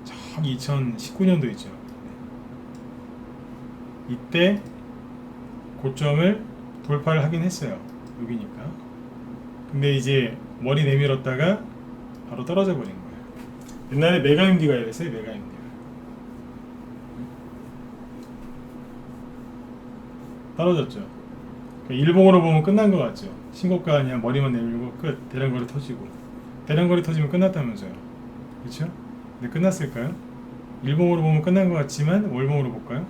저기 2019년도 있죠. 이때 고점을 돌파를 하긴 했어요. 여기니까. 근데 이제 머리 내밀었다가 바로 떨어져 버린 거예요. 옛날에 메가임디가 이랬어요. 메가임디. 떨어졌죠. 일봉으로 보면 끝난 것 같죠. 신고가 아니야 머리만 내밀고 끝. 대량거래 터지고. 대량거래 터지면 끝났다면서요. 그렇죠? 근데 끝났을까요? 일봉으로 보면 끝난 것 같지만 월봉으로 볼까요?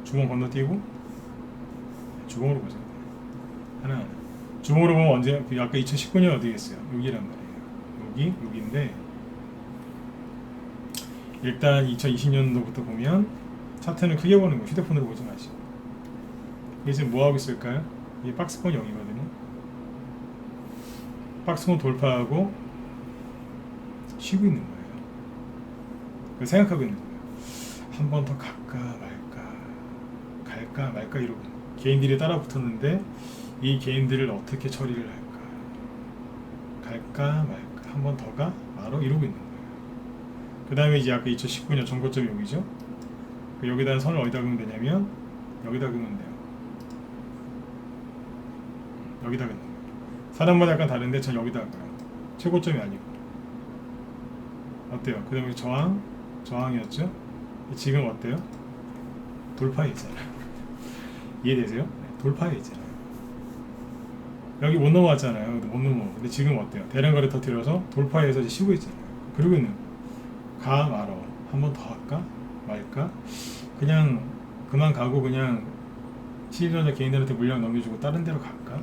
주봉 건너뛰고 주봉으로 보세요. 하나 주봉으로 보면 언제? 아까 2019년 어디겠어요? 여기란 말이에요. 여기인데 일단 2020년도부터 보면 차트는 크게 보는 거. 휴대폰으로 보지 마시고. 이제 뭐 하고 있을까요? 이게 박스권 0이거든요. 박스권 돌파하고 쉬고 있는 거예요. 생각하고 있는 거예요. 한 번 더 갈까 말까 이러고 개인들이 따라 붙었는데 이 개인들을 어떻게 처리를 할까? 갈까 말까 한 번 더 가? 말어? 이러고 있는 거예요. 그 다음에 이제 아까 2019년 전고점이 여기죠. 여기다 선을 어디다 그으면 되냐면 여기다 그으면 돼요. 여기다 그는 거예요. 사람마다 약간 다른데 전 여기다 그어요. 최고점이 아니고. 어때요? 그 다음에 저항이었죠? 지금 어때요? 돌파해 있잖아요. 이해되세요? 네, 돌파해 있잖아요. 여기 못 넘어왔잖아요. 못 넘어. 근데 지금 어때요? 대량거래 터뜨려서 돌파해서 이제 쉬고 있잖아요. 그러고 있는 가 말어. 한 번 더 할까? 말까? 그냥 그만 가고 그냥 신일전자 개인들한테 물량 넘겨주고 다른 데로 갈까?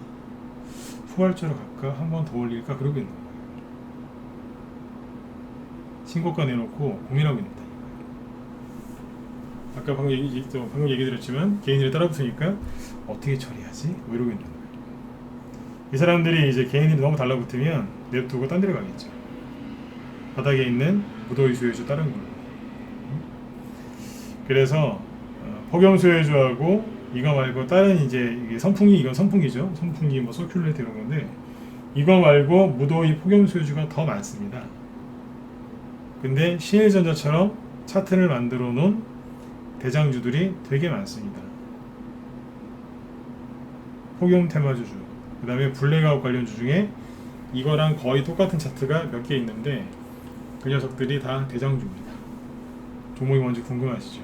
후발주로 갈까? 한 번 더 올릴까? 그러고 있는 거예요. 신고가 내놓고 고민하고 있는 거예요. 아까 방금 얘기 드렸지만 개인들이 따라붙으니까 어떻게 처리하지? 뭐 이러고 있는 거예요. 이 사람들이 이제 개인들이 너무 달라붙으면 냅두고 딴 데로 가겠죠. 바닥에 있는 무더위 수혜주 다른 걸로. 그래서 폭염 수혜주하고 이거 말고 다른 이제 이게 선풍기, 이건 선풍기죠. 선풍기 뭐 서큘레이터 이런 건데 이거 말고 무더위 폭염 수혜주가 더 많습니다. 근데 신일전자처럼 차트를 만들어 놓은 대장주들이 되게 많습니다. 폭염 테마주주, 그 다음에 블랙아웃 관련주 중에 이거랑 거의 똑같은 차트가 몇 개 있는데 그 녀석들이 다 대장주입니다. 종목이 뭔지 궁금하시죠?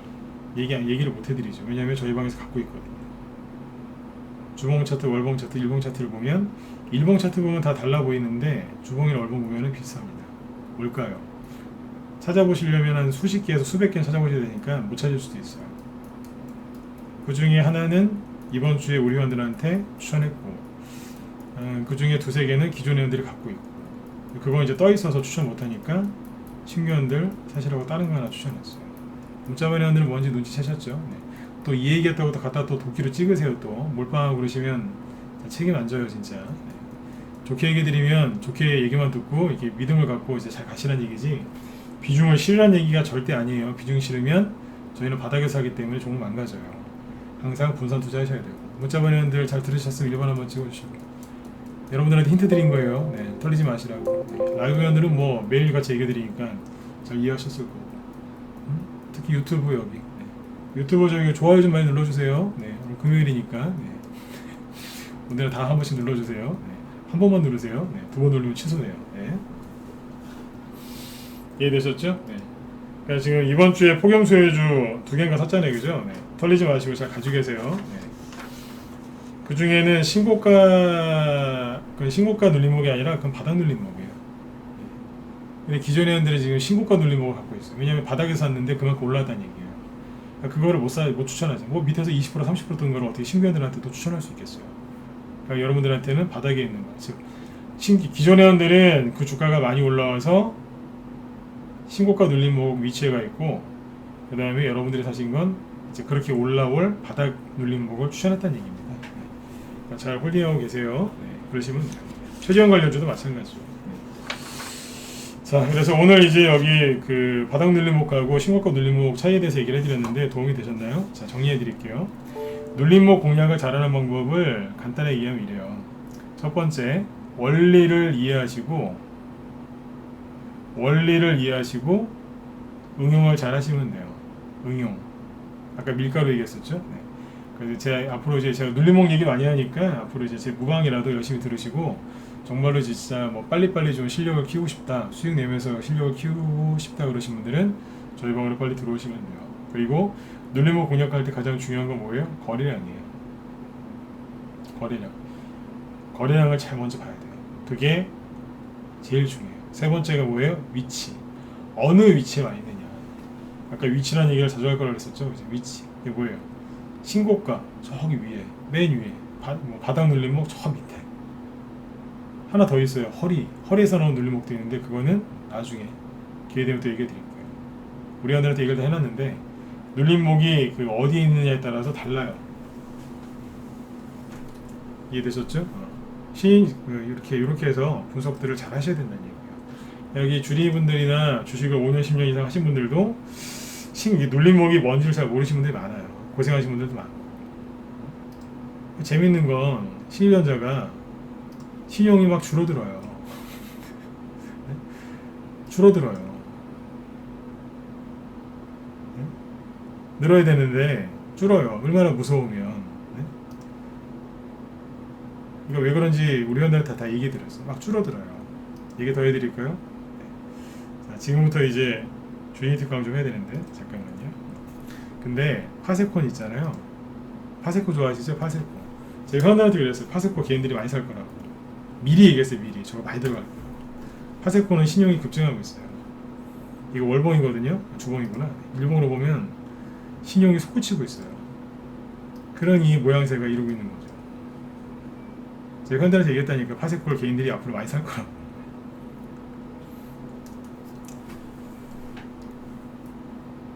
얘기를 못 해드리죠. 왜냐하면 저희 방에서 갖고 있거든요. 주봉 차트, 월봉 차트, 일봉 차트를 보면 일봉 차트 보면 다 달라 보이는데 주봉이나 월봉 보면 비슷합니다. 뭘까요? 찾아보시려면 한 수십 개에서 수백 개는 찾아보셔야 되니까 못 찾을 수도 있어요. 그 중에 하나는 이번 주에 우리 회원들한테 추천했고 그 중에 두세 개는 기존 회원들이 갖고 있고 그거 이제 떠 있어서 추천 못하니까 신규원들 사시라고 다른 거 하나 추천했어요. 문자번호 원들은 뭔지 눈치채셨죠? 네. 또 이 얘기했다고 또 갖다 또 도끼로 찍으세요. 또 몰빵하고 그러시면 책임 안 져요 진짜. 네. 좋게 얘기 드리면 좋게 얘기만 듣고 이렇게 믿음을 갖고 이제 잘 가시라는 얘기지, 비중을 실으라는 얘기가 절대 아니에요. 비중 실으면 저희는 바닥에서 하기 때문에 종목 망가져요. 항상 분산 투자하셔야 돼요. 문자번호들 잘 들으셨으면 1번 한번 찍어주시고, 여러분들한테 힌트 드린 거예요. 네, 털리지 마시라고. 네, 라이브 회원들은 뭐 매일 같이 얘기 드리니까 잘 이해하셨을 거고, 특히 유튜브 여기, 네. 유튜브 저기 좋아요 좀 많이 눌러주세요. 네, 오늘 금요일이니까 네. 오늘은 다 한 번씩 눌러주세요. 네, 한 번만 누르세요. 네, 두 번 누르면 취소돼요. 네. 이해되셨죠? 네. 그러니까 지금 이번 주에 폭염수혜주 두 개인가 샀잖아요, 그죠? 네. 털리지 마시고 잘 가지고 계세요. 네. 그 중에는 신고가, 그 신고가 눌림목이 아니라 그건 바닥 눌림목이에요. 근데 기존의 회원들이 지금 신고가 눌림목을 갖고 있어요. 왜냐하면 바닥에서 샀는데 그만큼 올라왔다는 얘기예요. 그러니까 그거를 못 추천하죠. 뭐 밑에서 20% 30% 뜬 거를 어떻게 신규 회원들한테 또 추천할 수 있겠어요. 그러니까 여러분들한테는 바닥에 있는 거. 즉 기존 회원들은 그 주가가 많이 올라와서 신고가 눌림목 위치에 가 있고, 그 다음에 여러분들이 사신 건 이제 그렇게 올라올 바닥 눌림목을 추천했다는 얘기입니다. 네. 잘 홀딩하고 계세요. 네. 그러시면 돼요. 최지원 관련주도 마찬가지죠. 네. 자, 그래서 오늘 이제 여기 그 바닥 눌림목하고 신고가 눌림목 차이에 대해서 얘기를 해드렸는데 도움이 되셨나요? 자, 정리해드릴게요. 눌림목 공략을 잘하는 방법을 간단하게 이해하면 이래요. 첫 번째, 원리를 이해하시고 응용을 잘 하시면 돼요. 응용. 아까 밀가루 얘기했었죠? 네. 그래서 제가 앞으로 이제 제가 눌림목 얘기 많이 하니까 앞으로 이제 제 무방이라도 열심히 들으시고, 정말로 진짜 뭐 빨리빨리 좀 실력을 키우고 싶다, 수익 내면서 실력을 키우고 싶다 그러신 분들은 저희 방으로 빨리 들어오시면 돼요. 그리고 눌림목 공략할 때 가장 중요한 건 뭐예요? 거래량이에요. 거래량을 잘 먼저 봐야 돼요. 그게 제일 중요해요. 세 번째가 뭐예요? 위치. 어느 위치에 많이 되냐. 아까 위치라는 얘기를 자주 할 거라고 했었죠. 이제 위치. 이게 뭐예요? 신고가 저기 위에, 맨 위에, 바닥 눌림목 저 밑에. 하나 더 있어요. 허리에서 나온 눌림목도 있는데 그거는 나중에 기회 되면 또 얘기해 드릴 거예요. 우리 아들한테 얘기를 다 해놨는데 눌림목이 그 어디에 있느냐에 따라서 달라요. 이해되셨죠? 이렇게 해서 분석들을 잘 하셔야 된다는 얘기예요. 여기 주리분들이나 주식을 5년 10년 이상 하신 분들도 눌림목이 뭔지를 잘 모르시는 분들이 많아요. 고생하신 분들도 많고. 재밌는 건 신입연자가 신용이 막 줄어들어요. 줄어들어요. 늘어야 되는데 줄어요. 얼마나 무서우면. 이거 왜 그런지 우리 회원들한테 다 얘기 드렸어요. 막 줄어들어요. 얘기 더 해드릴까요? 네. 자, 지금부터 이제 주인이 특강 좀 해야 되는데 잠깐만요. 근데 파세콘 있잖아요. 파세코 좋아하시죠? 파세코. 제가 회원들한테 그랬어요. 파세코 개인들이 많이 살 거라고. 미리 얘기했어요. 미리. 저거 많이 들어갈 거라고. 파세코는 신용이 급증하고 있어요. 이거 월봉이거든요. 주봉이구나. 일봉으로 보면 신용이 솟구치고 있어요. 그런 이 모양새가 이루고 있는 거죠. 제가 회원들한테 얘기했다니까. 파세코를 개인들이 앞으로 많이 살 거라고.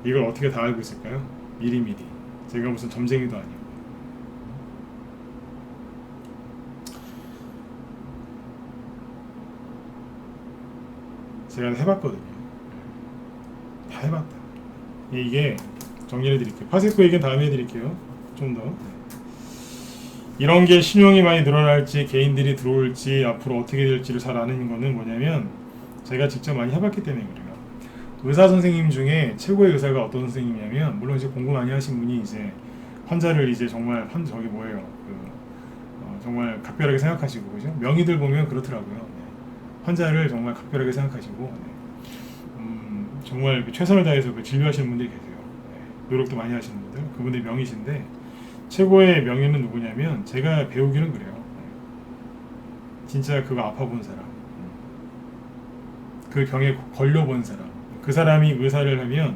이걸 어떻게 다 알고 있을까요? 미리미리. 제가 무슨 점쟁이도 아니고. 제가 해봤거든요. 다 해봤다. 이게 정리해 드릴게요. 파세코 얘기는 다음에 해드릴게요. 좀 더. 이런 게 신용이 많이 늘어날지 개인들이 들어올지 앞으로 어떻게 될지를 잘 아는 거는 뭐냐면 제가 직접 많이 해봤기 때문에 그래요. 의사 선생님 중에 최고의 의사가 어떤 선생님이냐면, 물론 이제 공부 많이 하신 분이 이제 환자를 이제 정말 저기 뭐예요, 정말 각별하게 생각하시고, 그죠? 명의들 보면 그렇더라고요. 네. 환자를 정말 각별하게 생각하시고, 네. 정말 최선을 다해서 진료하시는 분들이 계세요. 네. 노력도 많이 하시는 분들, 그분들이 명의신데, 최고의 명의는 누구냐면 제가 배우기는 그래요. 네. 진짜 그거 아파본 사람, 그 병에 걸려본 사람, 그 사람이 의사를 하면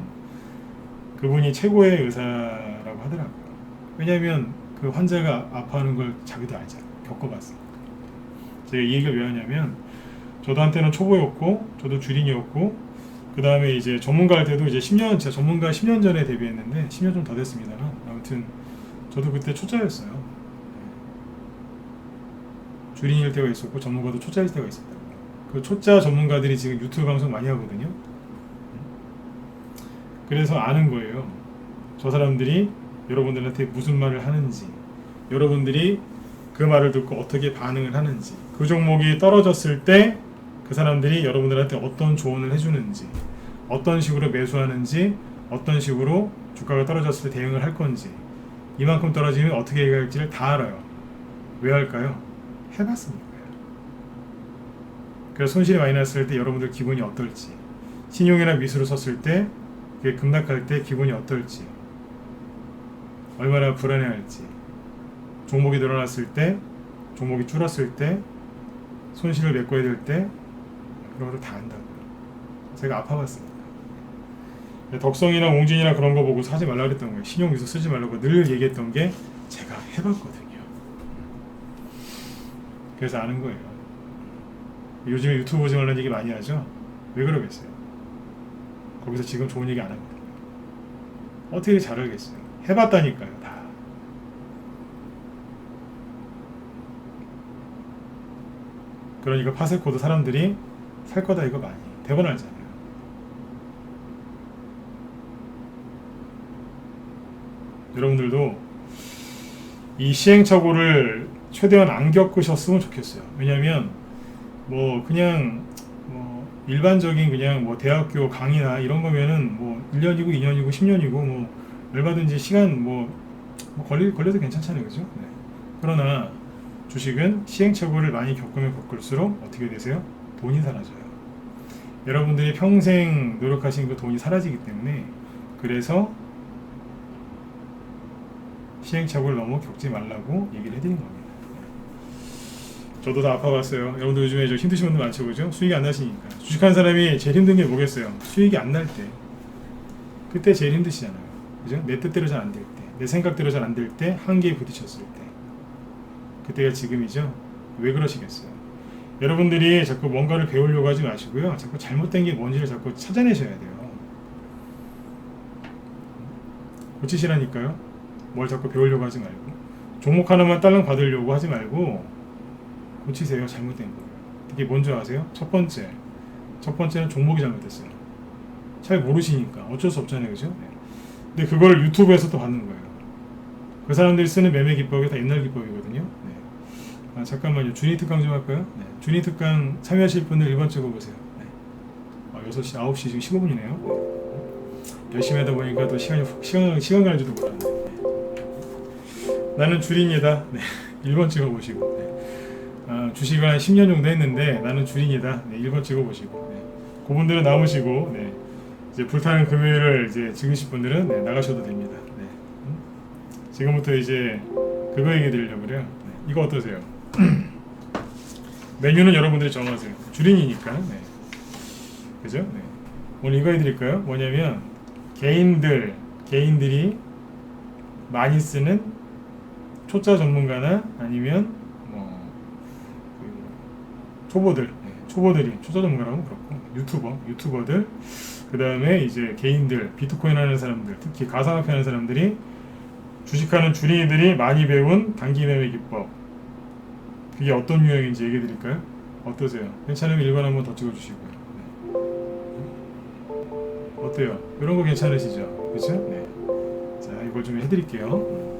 그분이 최고의 의사라고 하더라고요. 왜냐하면 그 환자가 아파하는 걸 자기도 알잖아요. 겪어봤어요. 제가 이 얘기를 왜 하냐면 저도 한때는 초보였고, 저도 주린이었고, 그 다음에 이제 전문가 할 때도 이제 10년, 제가 전문가 10년 전에 데뷔했는데, 10년 좀 더 됐습니다만, 아무튼, 저도 그때 초짜였어요. 주린이일 때가 있었고, 전문가도 초짜일 때가 있었다고. 그 초짜 전문가들이 지금 유튜브 방송 많이 하거든요. 그래서 아는 거예요. 저 사람들이 여러분들한테 무슨 말을 하는지, 여러분들이 그 말을 듣고 어떻게 반응을 하는지, 그 종목이 떨어졌을 때 그 사람들이 여러분들한테 어떤 조언을 해주는지, 어떤 식으로 매수하는지, 어떤 식으로 주가가 떨어졌을 때 대응을 할 건지, 이만큼 떨어지면 어떻게 해야 할지를 다 알아요. 왜 할까요? 해봤으니까요. 그래서 손실이 많이 났을 때 여러분들 기분이 어떨지, 신용이나 미수로 섰을 때 그게 급락할 때 기분이 어떨지, 얼마나 불안해할지, 종목이 늘어났을 때, 종목이 줄었을 때, 손실을 메꿔야 될 때, 그런 걸 다 안다고요. 제가 아파봤습니다. 덕성이나 옹진이나 그런 거 보고 사지 말라 그랬던 거예요. 신용 미수 쓰지 말라고 늘 얘기했던 게 제가 해봤거든요. 그래서 아는 거예요. 요즘에 유튜브 오징어 관련 얘기 많이 하죠? 왜 그러겠어요? 거기서 지금 좋은 얘기 안 하거든요. 어떻게 잘 알겠어요? 해봤다니까요, 다. 그러니까 파세코도 사람들이 살 거다 이거 많이 대번 알잖아요. 여러분들도 이 시행착오를 최대한 안 겪으셨으면 좋겠어요. 왜냐면 뭐 그냥 뭐 일반적인 그냥 뭐 대학교 강의나 이런 거면은 뭐 1년이고 2년이고 10년이고 뭐 얼마든지 시간 뭐 걸려도 괜찮잖아요. 그죠? 네. 그러나 주식은 시행착오를 많이 겪으면 겪을수록 어떻게 되세요? 돈이 사라져요. 여러분들이 평생 노력하신 그 돈이 사라지기 때문에, 그래서 시행착오를 너무 겪지 말라고 얘기를 해드린 겁니다. 저도 다 아파봤어요. 여러분들 요즘에 저 힘드신 분들 많죠, 그죠? 수익이 안 나시니까. 주식하는 사람이 제일 힘든 게 뭐겠어요? 수익이 안 날 때. 그때 제일 힘드시잖아요. 그죠? 내 뜻대로 잘 안 될 때, 내 생각대로 잘 안 될 때, 한계에 부딪혔을 때. 그때가 지금이죠? 왜 그러시겠어요? 여러분들이 자꾸 뭔가를 배우려고 하지 마시고요. 자꾸 잘못된 게 뭔지를 자꾸 찾아내셔야 돼요. 고치시라니까요. 뭘 자꾸 배우려고 하지 말고. 종목 하나만 딸랑 받으려고 하지 말고 고치세요. 잘못된 거예요. 이게 뭔지 아세요? 첫 번째는 종목이 잘못됐어요. 잘 모르시니까 어쩔 수 없잖아요. 그죠? 네. 근데 그걸 유튜브에서 또 받는 거예요. 그 사람들이 쓰는 매매 기법이 다 옛날 기법이거든요. 네. 아, 잠깐만요. 준이 특강 좀 할까요? 네. 준이 특강 참여하실 분들 1번 찍어보세요. 네. 6시, 9시 지금 15분이네요. 네. 열심히 하다 보니까 또 시간 가는 줄도 몰랐네. 네. 나는 주린이다. 네. 1번 찍어보시고. 네. 주식을 한 10년 정도 했는데 나는 주린이다. 네. 1번 찍어보시고. 네. 그분들은 남으시고, 네. 이제 불타는 금요일을 이제 즐기실 분들은 네, 나가셔도 됩니다. 네. 지금부터 이제 그거 얘기 드리려고 그래요. 네. 이거 어떠세요? 메뉴는 여러분들이 정하세요. 주린이니까. 네. 그죠? 네. 오늘 이거 해드릴까요? 뭐냐면 개인들이 많이 쓰는 초짜 전문가나 아니면 뭐 초보들, 네. 초보들이 초짜 전문가라고 그렇고 유튜버들, 그 다음에 이제 개인들, 비트코인 하는 사람들, 특히 가상화폐 하는 사람들이 주식하는 주린이들이 많이 배운 단기 매매 기법, 그게 어떤 유형인지 얘기해 드릴까요? 어떠세요? 괜찮으면 1번 한번 더 찍어주시고요. 네. 어때요? 이런 거 괜찮으시죠? 그쵸? 네. 자, 이걸 좀 해드릴게요.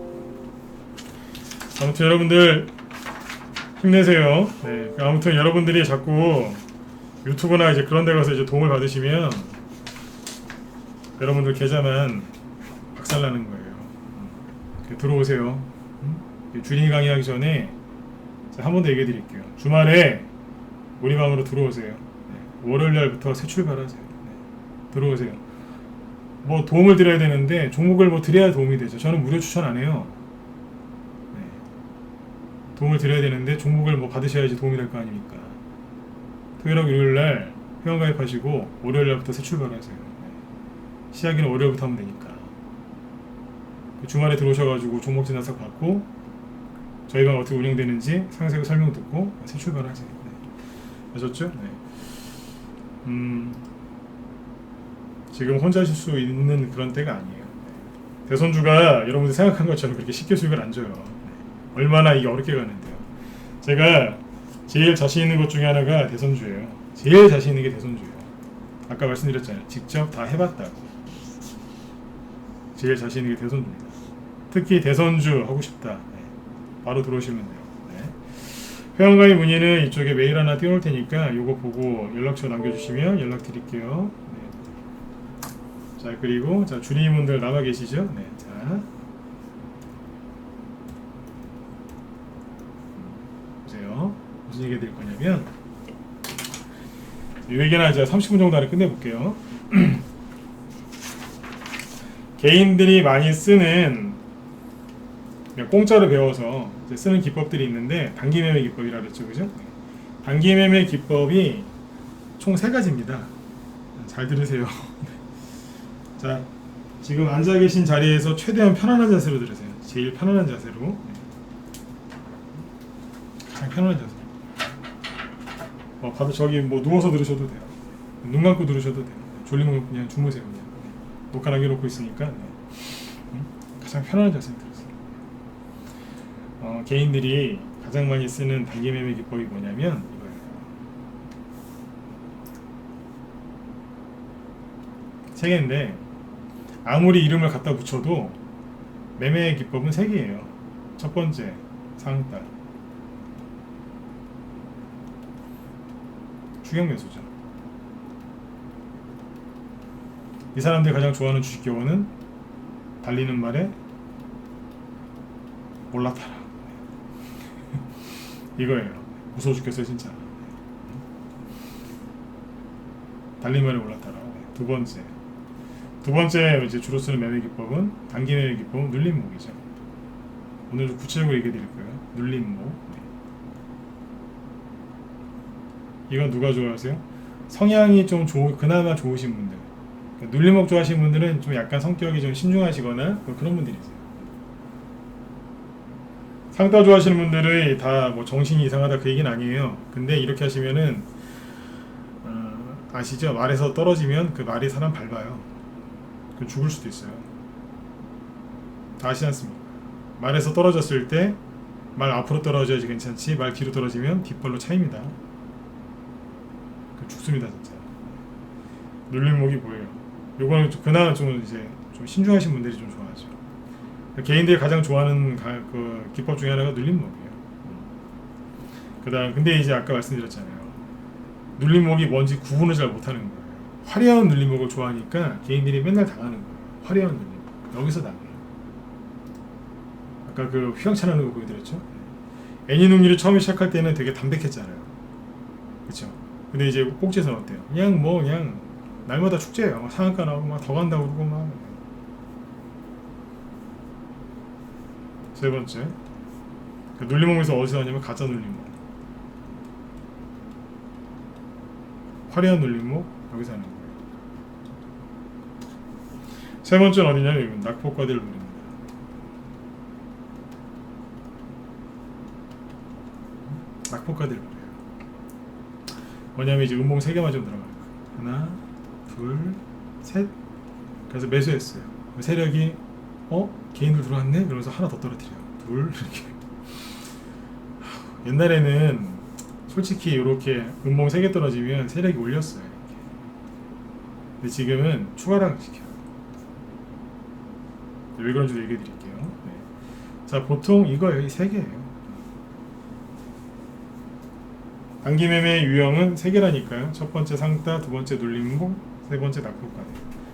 아무튼 여러분들 힘내세요. 네. 아무튼 여러분들이 자꾸 유튜브나 이제 그런 데 가서 이제 도움을 받으시면 여러분들 계좌만 박살나는 거예요. 들어오세요. 주린이 강의하기 전에 한 번 더 얘기해 드릴게요. 주말에 우리 방으로 들어오세요. 네. 월요일날부터 새 출발하세요. 네. 들어오세요. 뭐 도움을 드려야 되는데 종목을 뭐 드려야 도움이 되죠. 저는 무료 추천 안 해요. 네. 도움을 드려야 되는데 종목을 뭐 받으셔야지 도움이 될 거 아닙니까? 토요일하고 일요일날 회원가입하시고 월요일날부터 새 출발하세요. 네. 시작은 월요일부터 하면 되니까. 주말에 들어오셔가지고 종목 진단석 받고 저희가 어떻게 운영되는지 상세하게 설명 듣고 새 출발하세요. 네. 아셨죠? 네. 지금 혼자 하실 수 있는 그런 때가 아니에요. 네. 대선주가 여러분들 생각한 것처럼 그렇게 쉽게 수익을 안 줘요. 네. 얼마나 이게 어렵게 가는데요. 제가 제일 자신 있는 것 중에 하나가 대선주예요. 제일 자신 있는 게 대선주예요. 아까 말씀드렸잖아요. 직접 다 해봤다고. 제일 자신 있는 게 대선주입니다. 특히 대선주 하고 싶다. 네. 바로 들어오시면 돼요. 네. 회원가입 문의는 이쪽에 메일 하나 띄워놓을 테니까 요거 보고 연락처 남겨주시면 연락드릴게요. 네. 자, 그리고 자 주님분들 남아 계시죠? 네. 자, 보세요. 무슨 얘기 드릴 거냐면 이 얘기는 이제 30분 정도 안에 끝내볼게요. 개인들이 많이 쓰는 그냥 공짜로 배워서 이제 쓰는 기법들이 있는데 단기 매매 기법이라 그랬죠, 그죠? 단기 매매 기법이 총 3가지입니다. 잘 들으세요. 자, 지금 앉아 계신 자리에서 최대한 편안한 자세로 들으세요. 제일 편안한 자세로. 가장 편안한 자세. 바로 저기 뭐 누워서 들으셔도 돼요. 눈 감고 들으셔도 돼요. 졸리면 그냥 주무세요. 그냥. 녹화 남겨놓고 있으니까 네. 가장 편안한 자세로 들으세요. 개인들이 가장 많이 쓰는 단기 매매 기법이 뭐냐면 이거예요. 세 개인데 아무리 이름을 갖다 붙여도 매매 기법은 3개예요. 첫 번째, 상따. 추격 매수죠. 이 사람들이 가장 좋아하는 주식 경우는 달리는 말에 올라타라. 이거예요. 무서워 죽겠어요 진짜. 달리는 말에 올라타라. 두 번째 이제 주로 쓰는 매매 기법은 단기 매매 기법은 눌림목이죠. 오늘 구체적으로 얘기해 드릴 거예요. 눌림목. 이건 누가 좋아하세요? 성향이 좀 그나마 좋으신 분들. 그러니까 눌림목 좋아하시는 분들은 좀 약간 성격이 좀 신중하시거나 그런 분들이세요. 상따 좋아하시는 분들은 다 뭐 정신이 이상하다 그 얘기는 아니에요. 근데 이렇게 하시면은 아시죠? 말에서 떨어지면 그 말이 사람 밟아요. 그 죽을 수도 있어요. 다 아시지 않습니까? 말에서 떨어졌을 때 말 앞으로 떨어져야지 괜찮지 말 뒤로 떨어지면 뒷발로 차입니다. 그 죽습니다 진짜. 눌림목이 뭐예요? 요거는 그나마 좀 이제 좀 신중하신 분들이 좀 좋아하죠. 개인들이 가장 좋아하는 그 기법 중에 하나가 눌림목이에요. 그다음 근데 이제 아까 말씀드렸잖아요. 눌림목이 뭔지 구분을 잘 못하는 거예요. 화려한 눌림목을 좋아하니까 개인들이 맨날 당하는 거예요. 화려한 눌림목. 여기서 당해요. 아까 그 휘황찬하는 거 보여드렸죠? 애니능률이 처음에 시작할 때는 되게 담백했잖아요. 그렇죠? 근데 이제 꼭지에서는 어때요? 그냥 날마다 축제예요. 상한가 나오고 막 더 간다고 그러고 막. 세 번째, 그 눌림목에서 어디서 나냐면 가짜 눌림목. 화려한 눌림목 여기서 하는 거예요. 세 번째는 어디냐면 낙폭과대를 부릅니다. 낙폭과대를 부려요. 뭐냐면 이제 음봉 3개만 좀 들어가요. 하나, 둘, 셋. 그래서 매수했어요. 세력이 개인들 들어왔네? 그러면서 하나 더 떨어뜨려요. 둘 이렇게. 옛날에는 솔직히 이렇게 음봉 3개 떨어지면 세력이 올렸어요. 이렇게. 근데 지금은 추가랑 시켜요. 왜 그런지도 얘기해 드릴게요. 네. 자, 보통 이거예요. 이 3개예요. 단기 매매 유형은 3개라니까요. 첫 번째 상따, 두 번째 눌림목, 세 번째 낙폭과대.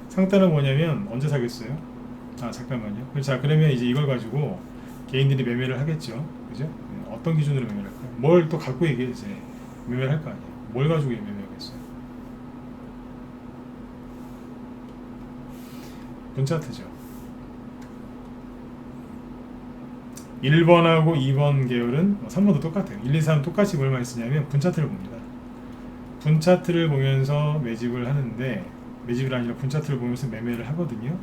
상따는 뭐냐면 언제 사겠어요? 아 잠깐만요. 자 그러면 이제 이걸 가지고 개인들이 매매를 하겠죠. 그죠? 어떤 기준으로 매매를 할까요? 뭘 또 갖고 이게 이제 매매를 할 거 아니에요. 뭘 가지고 매매하겠어요? 분차트죠. 1번하고 2번 계열은 3번도 똑같아요. 1, 2, 3 똑같이 뭘 많이 쓰냐면 분차트를 봅니다. 분차트를 보면서 매집을 하는데 매집이 아니라 분차트를 보면서 매매를 하거든요.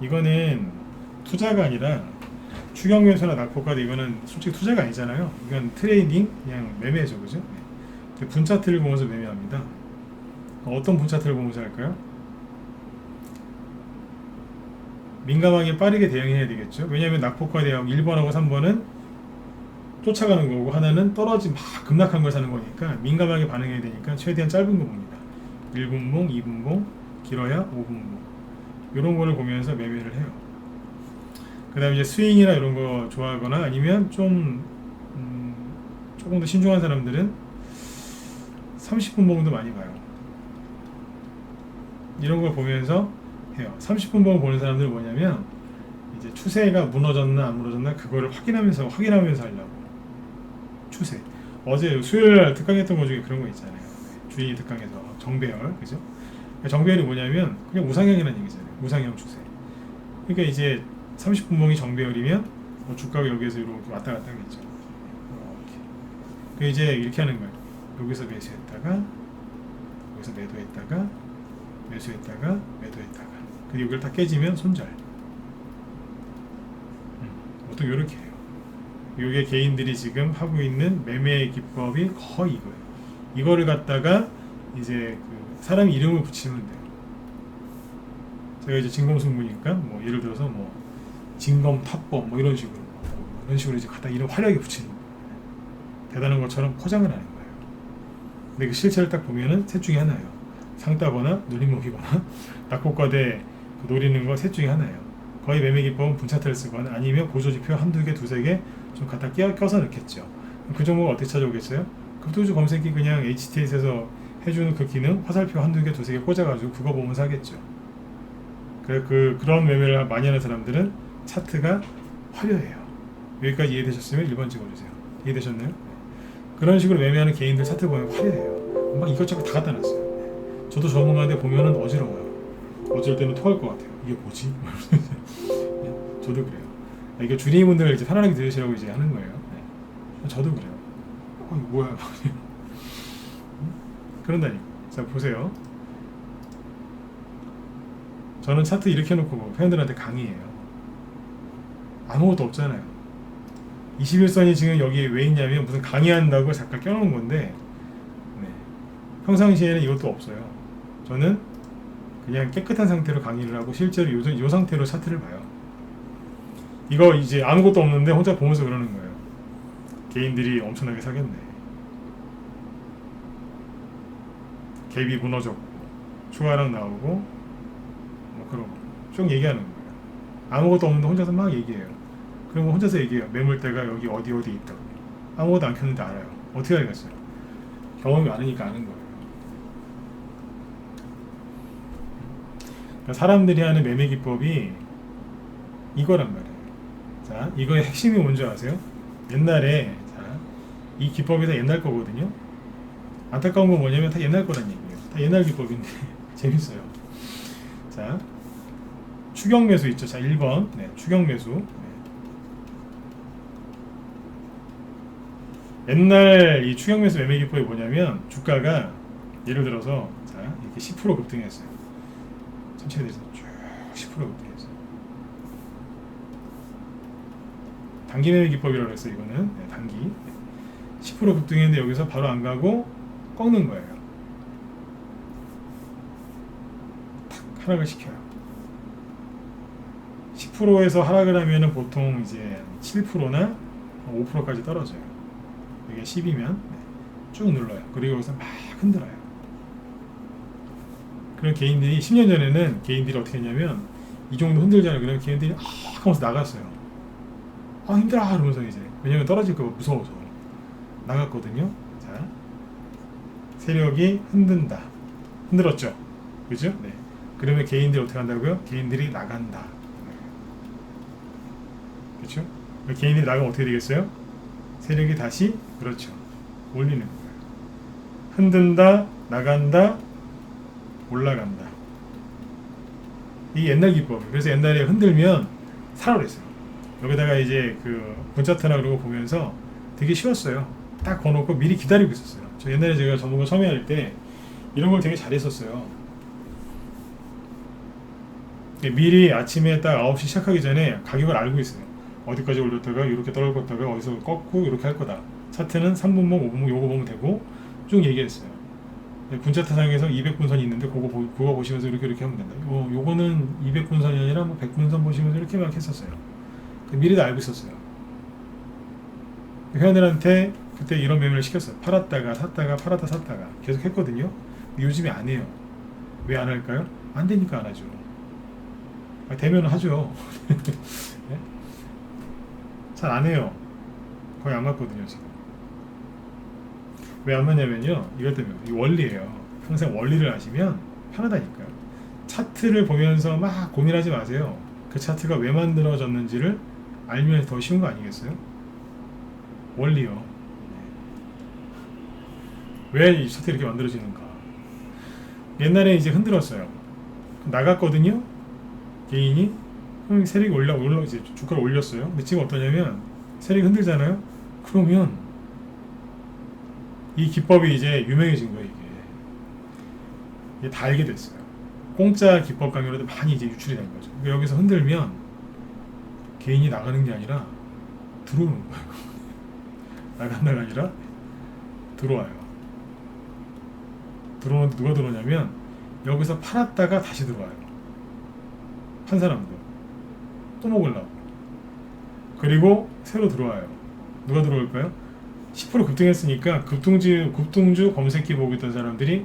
이거는 투자가 아니라 추격매수나 낙폭과대 이거는 솔직히 투자가 아니잖아요. 이건 트레이딩 그냥 매매죠, 그죠? 분 차트를 보면서 매매합니다. 어떤 분 차트를 보면서 할까요? 민감하게 빠르게 대응해야 되겠죠. 왜냐하면 낙폭과 대응 1번하고 3번은 쫓아가는 거고 하나는 떨어진 막 급락한 걸 사는 거니까 민감하게 반응해야 되니까 최대한 짧은 거 봅니다. 1분봉, 2분봉, 길어야 5분봉 이런 거를 보면서 매매를 해요. 그 다음에 이제 스윙이나 이런 거 좋아하거나 아니면 좀 조금 더 신중한 사람들은 30분봉도 많이 봐요. 이런 걸 보면서 해요. 30분봉 보는 사람들은 뭐냐면 이제 추세가 무너졌나 안 무너졌나 그거를 확인하면서 하려고. 추세. 어제 수요일 특강했던 거 중에 그런 거 있잖아요. 주인이 특강에서 정배열, 그죠? 정배열이 뭐냐면 그냥 우상향이라는 얘기잖아요. 우상향 추세. 그러니까 이제 30분봉이 정배열이면 주가가 여기에서 이렇게 왔다 갔다 하겠죠. 이렇게. 이제 이렇게 하는 거예요. 여기서 매수했다가 여기서 매도했다가 매수했다가 매도했다가 근데 여기를 다 깨지면 손절. 보통 이렇게 해요. 이게 개인들이 지금 하고 있는 매매 기법이 거의 이거예요. 이거를 갖다가 이제 그 사람 이름을 붙이면 돼요. 제가 이제 진검승부니까 뭐 예를 들어서 뭐 진검탑법 뭐 이런 식으로 이제 갖다 이름 화려하게 붙이는 거예요. 대단한 것처럼 포장을 하는 거예요. 근데 그 실체를 딱 보면은 셋 중에 하나예요. 상 따거나 눌림목이거나 낙폭과대 그 노리는 거 셋 중에 하나예요. 거의 매매 기법은 분차트를 쓰거나 아니면 보조지표 한두 개, 두세 개 좀 갖다 껴서 넣겠죠. 그 종목을 어떻게 찾아오겠어요? 급등주 검색기 그냥 HTS에서 해주는 그 기능 화살표 한두 개, 두세 개 꽂아가지고 그거 보면서 하겠죠. 그런 매매를 많이 하는 사람들은 차트가 화려해요. 여기까지 이해되셨으면 1번 찍어주세요. 이해되셨나요? 그런 식으로 매매하는 개인들 차트 보면 화려해요. 막 이것저것 다 갖다 놨어요. 저도 전문가인데 보면은 어지러워요. 어쩔 때는 토할 것 같아요. 이게 뭐지? 저도 그래요. 이게 주리분들 이제 편안하게 들으시라고 이제 하는 거예요. 저도 그래요. 이거 뭐야? 그런다니까. 자 보세요. 저는 차트 이렇게 해놓고 회원들한테 강의해요. 아무것도 없잖아요. 21선이 지금 여기 왜 있냐면 무슨 강의한다고 잠깐 껴놓은 건데 평상시에는 이것도 없어요. 저는 그냥 깨끗한 상태로 강의를 하고 실제로 이 상태로 차트를 봐요. 이거 이제 아무것도 없는데 혼자 보면서 그러는 거예요. 개인들이 엄청나게 사겠네. 갭이 무너졌고 추가랑 나오고 뭐 그러고 쭉 얘기하는 거예요. 아무것도 없는데 혼자서 막 얘기해요. 그러면 혼자서 얘기해요. 매물대가 여기 어디 있다고. 아무것도 안 켰는데 알아요. 어떻게 알겠어요? 경험이 많으니까 아는 거예요. 그러니까 사람들이 하는 매매 기법이 이거란 말이에요. 자, 이거의 핵심이 뭔지 아세요? 옛날에 이 기법이 다 옛날 거거든요. 안타까운 건 뭐냐면 다 옛날 거란 얘기예요. 다 옛날 기법인데 재밌어요. 자, 추격 매수 있죠. 자, 1번 추격 매수. 옛날 이 추격 매수 매매 기법이 뭐냐면 주가가 예를 들어서 자, 이렇게 10% 급등했어요. 천천히 돼서 쭉 10% 급등했어요. 단기 매매 기법이라고 했어요. 이거는 단기 10% 급등했는데 여기서 바로 안 가고 꺾는 거예요. 탁 하락을 시켜요. 10%에서 하락을 하면은 보통 이제 7%나 5%까지 떨어져요. 이게 10이면 쭉 눌러요. 그리고 여기서 막 흔들어요. 그런 개인들이 10년 전에는 개인들이 어떻게 했냐면 이 정도 흔들잖아요. 그러면 개인들이 하면서 나갔어요. 힘들어 이러면서 이제 왜냐면 떨어질까 봐 무서워서 나갔거든요. 자, 세력이 흔들었죠. 그죠? 네. 그러면 개인들이 어떻게 한다고요? 개인들이 나간다. 그렇죠? 개인들이 나가면 어떻게 되겠어요? 세력이 다시 그렇죠. 올리는 거예요. 흔든다, 나간다, 올라간다. 이게 옛날 기법. 그래서 옛날에 흔들면 사라 그랬어요. 여기다가 이제 그 분차트나 그러고 보면서 되게 쉬웠어요. 딱 거놓고 미리 기다리고 있었어요. 저 옛날에 제가 전문가 처음에 할 때 이런 걸 되게 잘했었어요. 미리 아침에 딱 9시 시작하기 전에 가격을 알고 있어요. 어디까지 올렸다가 이렇게 떨어졌다가 어디서 꺾고 이렇게 할 거다. 차트는 3분봉, 5분봉 요거 보면 되고 쭉 얘기했어요. 분자타상에서 200분선이 있는데 그거 보시면서 이렇게 하면 된다. 요거는 200분선이 아니라 뭐 100분선 보시면서 이렇게 막 했었어요. 미리 다 알고 있었어요. 회원들한테 그때 이런 매매를 시켰어요. 팔았다가 샀다가 팔았다 샀다가 계속 했거든요. 요즘에 안 해요. 왜 안 할까요? 안 되니까 안 하죠. 되면 하죠. 네? 잘 안 해요. 거의 안 맞거든요 지금. 왜 안 맞냐면요, 이것 때문에. 이 원리예요. 항상 원리를 아시면 편하다니까요. 차트를 보면서 막 고민하지 마세요. 그 차트가 왜 만들어졌는지를 알면 더 쉬운 거 아니겠어요? 원리요. 왜 이 차트 이렇게 만들어지는가? 옛날에 이제 흔들었어요. 나갔거든요. 개인이 세력이 올라 이제 주가를 올렸어요. 근데 지금 어떠냐면 세력이 흔들잖아요. 그러면 이 기법이 이제 유명해진 거예요. 이게 다 알게 됐어요. 공짜 기법 강요로도 많이 이제 유출이 된 거죠. 그러니까 여기서 흔들면 개인이 나가는 게 아니라 들어오는 거예요. 나간다가 아니라 들어와요. 들어오는데 누가 들어오냐면 여기서 팔았다가 다시 들어와요. 판 사람도 또 먹으려고. 그리고 새로 들어와요. 누가 들어올까요? 10% 급등했으니까 급등주 검색기 보고 있던 사람들이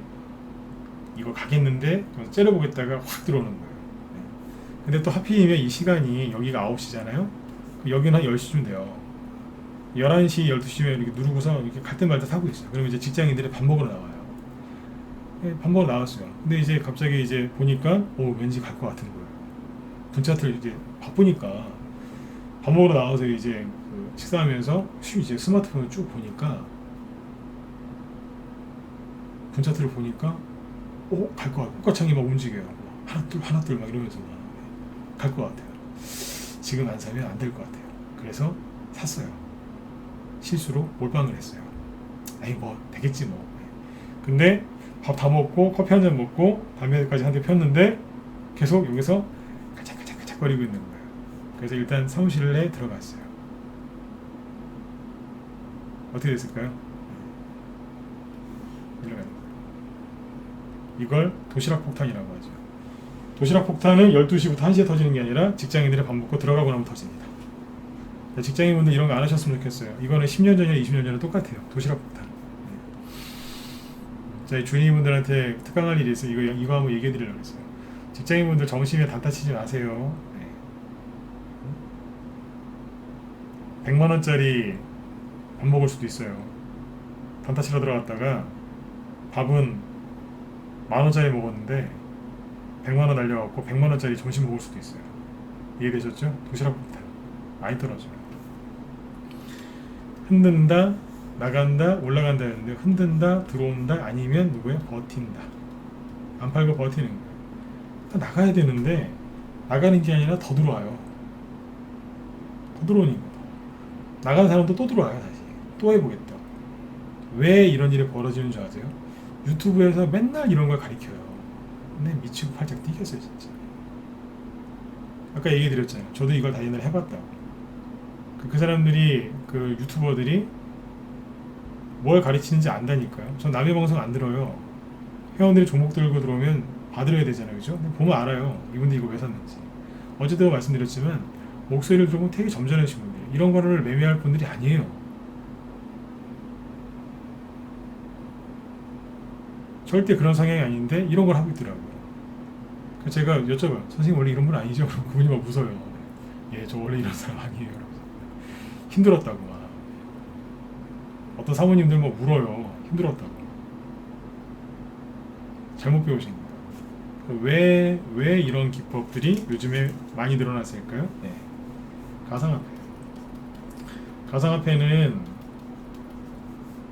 이거 가겠는데 째려보겠다가 확 들어오는 거예요. 근데 또 하필이면 이 시간이 여기가 9시잖아요. 여기는 한 10시쯤 돼요. 11시, 12시면 이렇게 누르고서 이렇게 갈 때 말때 사고 있어요. 그러면 이제 직장인들이 밥 먹으러 나와요. 밥 먹으러 나왔어요. 근데 이제 갑자기 이제 보니까 왠지 갈 것 같은 거예요. 분차트를 이제 바쁘니까 밥 먹으러 나와서 이제 식사하면서 이제 스마트폰을 쭉 보니까 분차트를 보니까 갈 것 같아요. 꽃가창이 막 움직여요. 하나 둘 막 이러면서 갈 것 같아요. 지금 안 사면 안 될 것 같아요. 그래서 샀어요. 실수로 몰빵을 했어요. 아이 뭐 되겠지 뭐. 근데 밥 다 먹고 커피 한 잔 먹고 담배까지 한 대 폈는데 계속 여기서 가작거리고 있는 거예요. 그래서 일단 사무실에 들어갔어요. 어떻게 됐을까요? 들어가는 거예요. 이걸 도시락 폭탄이라고 하죠. 도시락 폭탄은 12시부터 1시에 터지는 게 아니라 직장인들이 밥 먹고 들어가고 나면 터집니다. 직장인분들 이런 거 안 하셨으면 좋겠어요. 이거는 10년 전이나 20년 전이나 똑같아요. 도시락 폭탄. 저희 주인분들한테 특강할 일이 있어요. 이거 한번 얘기해 드리려고 했어요. 직장인분들 점심에 단타 치지 마세요. 100만원짜리 밥 먹을 수도 있어요. 단타 치러 들어갔다가 밥은 10,000원짜리 먹었는데 100만원 날려갖고 100만원짜리 점심 먹을 수도 있어요. 이해되셨죠? 도시락 폭탄. 많이 떨어져요. 흔든다, 나간다, 올라간다 했는데 흔든다, 들어온다, 아니면 누구예요? 버틴다. 안 팔고 버티는 거예요. 나가야 되는데 나가는 게 아니라 더 들어와요. 더 들어오니까 나가는 사람도 또 들어와요. 다시 또 해보겠다. 왜 이런 일이 벌어지는 줄 아세요? 유튜브에서 맨날 이런 걸 가리켜요. 근데 미치고 팔짝 뛰겠어요 진짜. 아까 얘기 드렸잖아요. 저도 이걸 다 옛날에 해봤다고. 그 사람들이 그 유튜버들이 뭘 가르치는지 안다니까요. 전 남의 방송 안 들어요. 회원들이 종목 들고 들어오면 봐드려야 되잖아요. 그죠? 보면 알아요. 이분들 이거 왜 샀는지. 어제도 말씀드렸지만 목소리를 들으면 되게 점잖으신 분들, 이런 거를 매매할 분들이 아니에요. 절대 그런 성향이 아닌데 이런 걸 하고 있더라고요. 그래서 제가 여쭤봐요. 선생님 원래 이런 분 아니죠? 그럼 그분이 막 웃어요. 예, 저 원래 이런 사람 아니에요. 힘들었다고 막. 어떤 사모님들 뭐 울어요. 힘들었다고. 잘못 배우신 거예요. 왜 이런 기법들이 요즘에 많이 늘어났을까요? 네. 가상화폐. 가상화폐는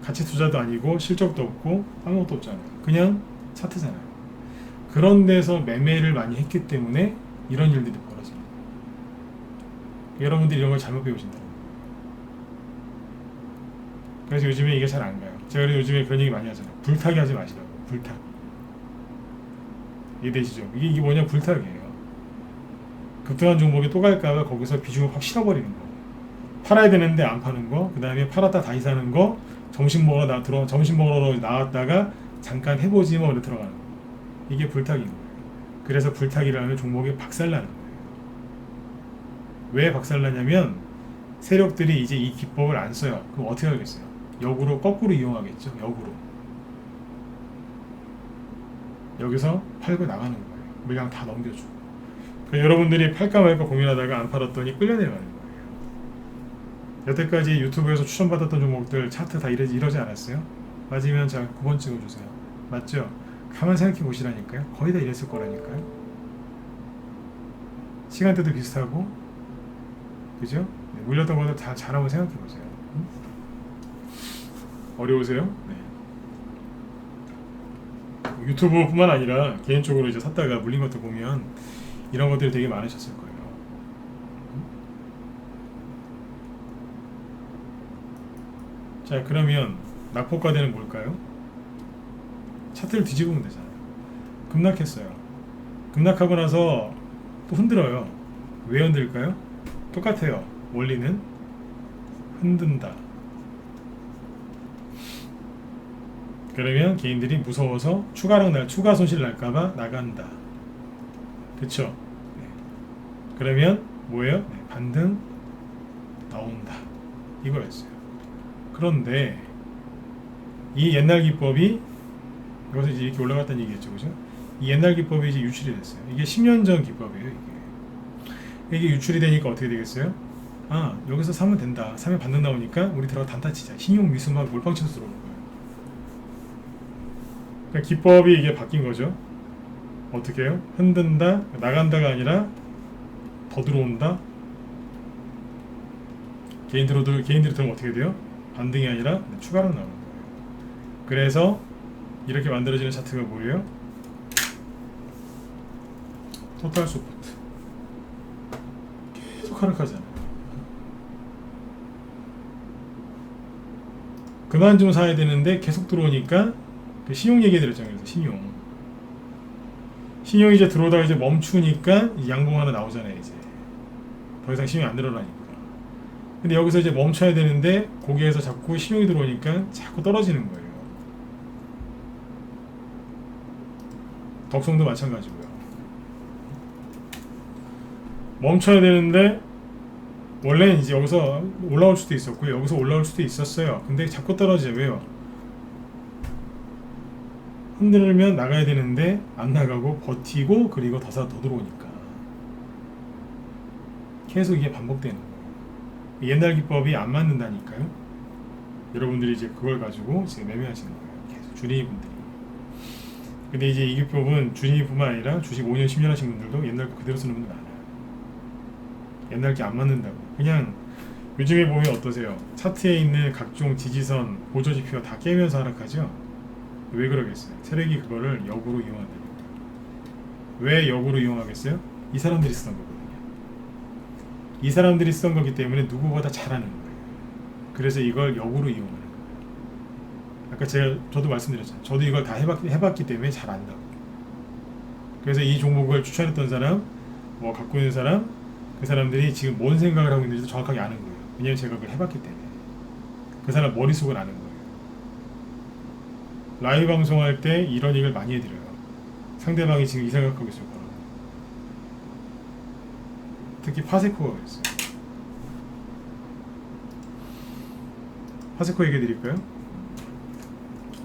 가치 투자도 아니고 실적도 없고 아무것도 없잖아요. 그냥 차트잖아요. 그런 데서 매매를 많이 했기 때문에 이런 일들이 벌어져요. 여러분들이 이런 걸 잘못 배우신다. 그래서 요즘에 이게 잘 안 가요. 제가 요즘에 그런 얘기 많이 하잖아요. 불타기 하지 마시라고. 불타. 이해되시죠? 이게 뭐냐? 불타기예요. 급등한 종목이 또 갈까봐 거기서 비중을 확 실어버리는 거. 팔아야 되는데 안 파는 거, 그 다음에 팔았다 다시 사는 거, 점심 먹으러 나왔다가 잠깐 해보지 뭐 이렇게 들어가는 거예요. 이게 불타기인 거예요. 그래서 불타기라는 종목이 박살나는 거예요. 왜 박살나냐면 세력들이 이제 이 기법을 안 써요. 그럼 어떻게 하겠어요? 역으로 거꾸로 이용하겠죠. 역으로. 여기서 팔고 나가는 거예요. 물량 다 넘겨주고. 그러니까 여러분들이 팔까 말까 고민하다가 안 팔았더니 끌려내가는 거예요. 여태까지 유튜브에서 추천받았던 종목들 차트 다 이러지 않았어요? 맞으면 자 9번 찍어주세요. 맞죠? 가만 생각해 보시라니까요. 거의 다 이랬을 거라니까요. 시간대도 비슷하고, 그죠? 네, 물렸던 것도 다 잘 한번 생각해 보세요. 어려우세요? 네. 유튜브뿐만 아니라 개인적으로 이제 샀다가 물린 것도 보면 이런 것들이 되게 많으셨을 거예요. 자, 그러면 낙폭과대는 뭘까요? 차트를 뒤집으면 되잖아요. 급락했어요. 급락하고 나서 또 흔들어요. 왜 흔들까요? 똑같아요. 원리는 흔든다. 그러면 개인들이 무서워서 추가 손실 날까봐 나간다. 그쵸? 네. 그러면 뭐예요? 네, 반등 나온다. 이거였어요. 그런데 이 옛날 기법이 여기서 이제 이렇게 올라갔다는 얘기겠죠, 그죠? 이 옛날 기법이 이제 유출이 됐어요. 이게 10년 전 기법이에요. 이게 유출이 되니까 어떻게 되겠어요? 아, 여기서 사면 된다. 사면 반등 나오니까 우리 들어가 단타 치자. 신용 미수막 몰빵 쳐서 들어오는 거예요. 그러니까 기법이 이게 바뀐 거죠. 어떻게 해요? 흔든다, 나간다가 아니라 더 들어온다. 개인들이 들어오면 어떻게 돼요? 반등이 아니라 추가로 나오는 거예요. 그래서 이렇게 만들어지는 차트가 뭐예요? 토탈 소프트. 계속 하락하잖아요. 그만 좀 사야 되는데 계속 들어오니까 그 신용 얘기 드렸잖아요. 그래서 신용이 이제 들어오다가 이제 멈추니까 양봉 하나 나오잖아요. 이제 더 이상 신용이 안 늘어나니까. 근데 여기서 이제 멈춰야 되는데 거기에서 자꾸 신용이 들어오니까 자꾸 떨어지는 거예요. 덕성도 마찬가지고요. 멈춰야 되는데 원래 이제 여기서 올라올 수도 있었고요. 여기서 올라올 수도 있었어요. 근데 자꾸 떨어져요. 왜요? 흔들면 나가야 되는데 안 나가고 버티고 그리고 더 들어오니까 계속 이게 반복되는 거예요. 옛날 기법이 안 맞는다니까요. 여러분들이 이제 그걸 가지고 지금 매매하시는 거예요. 계속 주린이분들이. 근데 이제 이 기법은 주린이뿐만 아니라 주식 5년 10년 하신 분들도 옛날 거 그대로 쓰는 분들 많아요. 옛날 게 안 맞는다고. 그냥 요즘에 보면 어떠세요? 차트에 있는 각종 지지선, 보조지표가 다 깨면서 하락하죠? 왜 그러겠어요? 세력이 그거를 역으로 이용한다니까. 왜 역으로 이용하겠어요? 이 사람들이 쓰던 거거든요. 이 사람들이 쓰던 거기 때문에 누구보다 잘하는 거예요. 그래서 이걸 역으로 이용하는 거예요. 아까 저도 말씀드렸잖아요. 저도 이걸 다 해봤기 때문에 잘 안다고. 그래서 이 종목을 추천했던 사람, 뭐 갖고 있는 사람, 그 사람들이 지금 뭔 생각을 하고 있는지도 정확하게 아는 거예요. 왜냐면 제가 그걸 해봤기 때문에. 그 사람 머릿속을 아는 거예요. 라이브 방송할 때 이런 얘기를 많이 해드려요. 상대방이 지금 이 생각하고 있을 거라고. 특히 파세코가 있어요. 파세코 얘기 드릴까요?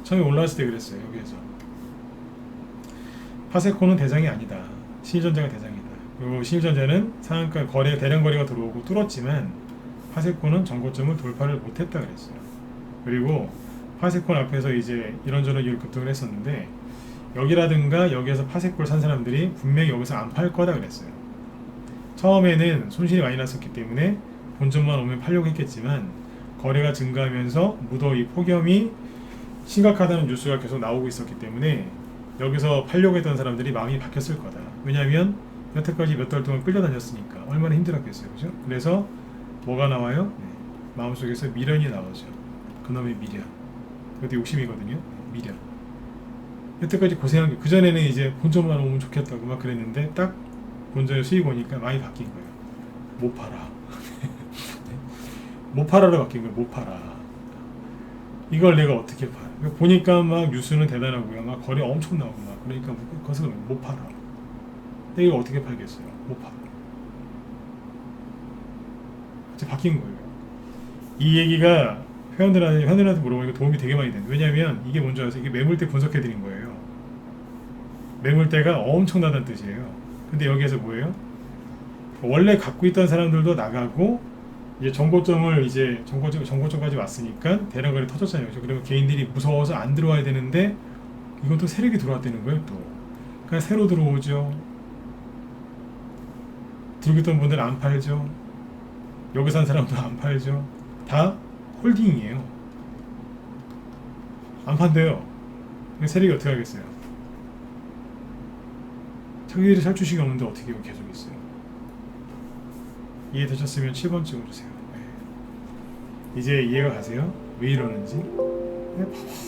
처음에 올라왔을 때 그랬어요. 여기에서 파세코는 대장이 아니다. 신일전자가 대장이다. 그리고 신일전자는 상한가 대량 거래가 들어오고 뚫었지만 파세코는 전고점을 돌파를 못했다 그랬어요. 그리고 파세콘 앞에서 이제 이런저런 이유로 급등을 했었는데 여기라든가 여기에서 파세코를 산 사람들이 분명히 여기서 안 팔 거다 그랬어요. 처음에는 손실이 많이 났었기 때문에 본전만 오면 팔려고 했겠지만 거래가 증가하면서 무더위 폭염이 심각하다는 뉴스가 계속 나오고 있었기 때문에 여기서 팔려고 했던 사람들이 마음이 바뀌었을 거다. 왜냐하면 여태까지 몇 달 동안 끌려다녔으니까 얼마나 힘들었겠어요. 그죠? 그래서 뭐가 나와요? 네. 마음속에서 미련이 나오죠. 그놈의 미련. 그것도 욕심이거든요. 미련. 여태까지 고생한 게 그전에는 이제 본전만 오면 좋겠다고 막 그랬는데 딱 본전에 수익 오니까 많이 바뀐 거예요. 못 팔아. 못 팔아로 바뀐 거예요. 못 팔아. 이걸 내가 어떻게 팔아? 보니까 막 뉴스는 대단하고요. 막 거래 엄청 나오고 막 그러니까 그것을 못 팔아. 근데 이걸 어떻게 팔겠어요? 못 팔아. 이제 바뀐 거예요. 이 얘기가 회원들한테 물어보니까 도움이 되게 많이 된다. 왜냐하면 이게 뭔지 아세요? 이게 매물대 분석해 드린 거예요. 매물대가 엄청나다는 뜻이에요. 근데 여기에서 뭐예요? 원래 갖고 있던 사람들도 나가고 이제 정고점까지 왔으니까 대량거래 터졌잖아요. 그렇죠? 그러면 개인들이 무서워서 안 들어와야 되는데 이건 또 세력이 들어왔다는 거예요. 또 그러니까 새로 들어오죠. 들고 있던 분들은 안 팔죠. 여기 산 사람도 안 팔죠. 다 홀딩이에요. 안 판대요. 세력이 어떻게 하겠어요? 자기들이 살 주식이 없는데 어떻게 계속 있어요? 이해되셨으면 7번 찍어주세요. 네. 이제 이해가 가세요? 왜 이러는지?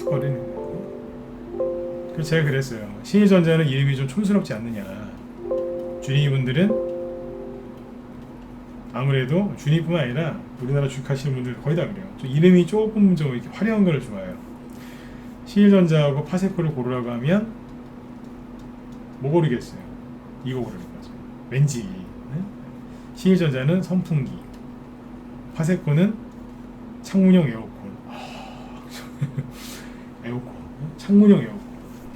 거리는 거예요. 그래서 제가 그랬어요. 신일전자는 이름이 좀 촌스럽지 않느냐. 주린이분들은 아무래도 주린이뿐만 아니라 우리나라 주식하시는 분들 거의 다 그래요. 좀 이름이 조금 좀 이렇게 화려한 걸 좋아해요. 신일전자하고 파세코를 고르라고 하면 뭐 고르겠어요? 이거 고르는 거죠. 왠지 네? 신일전자는 선풍기, 파세코는 창문형 에어컨. 에어컨, 창문형 에어컨.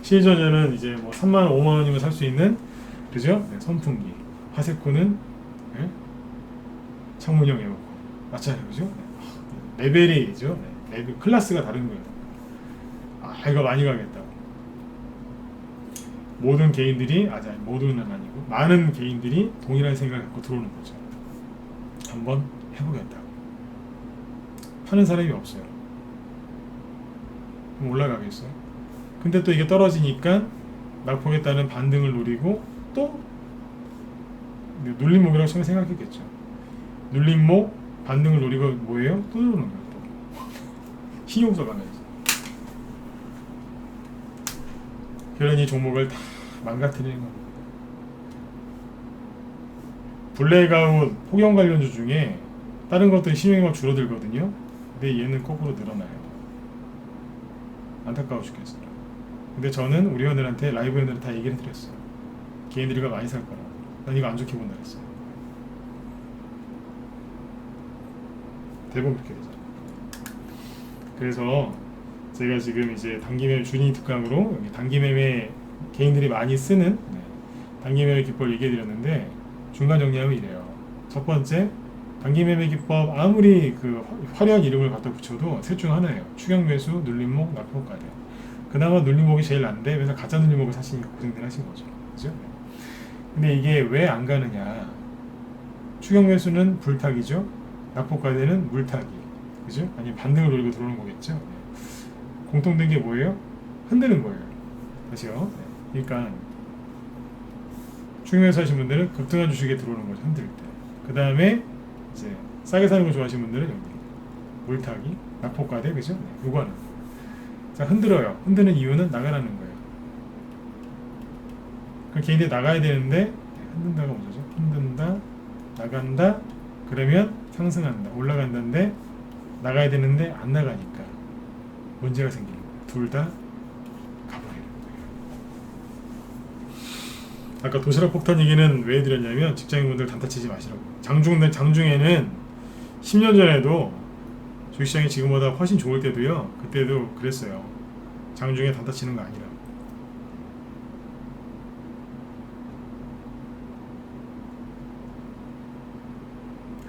신일전자는 이제 뭐 3만 원, 5만 원이면 살 수 있는 그죠? 네, 선풍기. 파세코는 네? 창문형 에어컨. 맞잖아요, 그죠? 네. 레벨이죠. 네. 레벨 클래스가 다른 거예요. 아, 이거 많이 가겠다. 모든 개인들이 모두는 아니고 많은 개인들이 동일한 생각을 갖고 들어오는 거죠. 한번 해보겠다고. 파는 사람이 없어요. 그럼 올라가겠어요? 근데 또 이게 떨어지니까 낙폭에 따른 반등을 노리고 또 눌림목이라고 처음에 생각했겠죠. 눌림목 반등을 노리고 뭐예요? 또 들어오는 거예요. 또 신용서 가면서. 그러니 종목을 다 망가뜨리는 겁니다. 블랙아웃, 폭염 관련주 중에 다른 것들이 신용이 막 줄어들거든요. 근데 얘는 거꾸로 늘어나요. 안타까워 죽겠어요. 근데 저는 우리 회원들한테 라이브 회원들한테 다 얘기를 해드렸어요. 개인들이가 많이 살 거라고. 난 이거 안 좋게 본다 그랬어요. 대부분 그렇게 되죠. 그래서 제가 지금 이제 단기매매 준이 특강으로 단기매매 개인들이 많이 쓰는 단기매매 기법을 얘기해 드렸는데 중간 정리하면 이래요. 첫 번째, 단기매매 기법 아무리 그 화려한 이름을 갖다 붙여도 셋 중 하나예요. 추격매수, 눌림목, 낙폭가대. 그나마 눌림목이 제일 난데 그래서 가짜 눌림목을 사시니까 고생들 하신 거죠. 그죠? 근데 이게 왜 안 가느냐? 추격매수는 불타기죠. 낙폭가대는 물타기. 그죠? 아니면 반등을 노리고 들어오는 거겠죠. 공통된 게 뭐예요? 흔드는 거예요. 다시요. 그러니까 추격매수 하시는 분들은 급등한 주식에 들어오는 거죠. 흔들 때. 그 다음에 이제 싸게 사는 거 좋아하시는 분들은 여기 물타기, 낙폭과대, 그죠? 네, 요거는 자 흔들어요. 흔드는 이유는 나가라는 거예요. 그럼 개인들이 나가야 되는데 흔든다가 뭐죠? 흔든다, 나간다. 그러면 상승한다, 올라간다인데 나가야 되는데 안 나가니까 문제가 생기는 거예요. 둘 다 가버리는 거예요. 아까 도시락 폭탄 얘기는 왜 해드렸냐면 직장인분들 단타치지 마시라고. 장중에는 10년 전에도 주식시장이 지금보다 훨씬 좋을 때도요. 그때도 그랬어요. 장중에 단타치는 거 아니라고.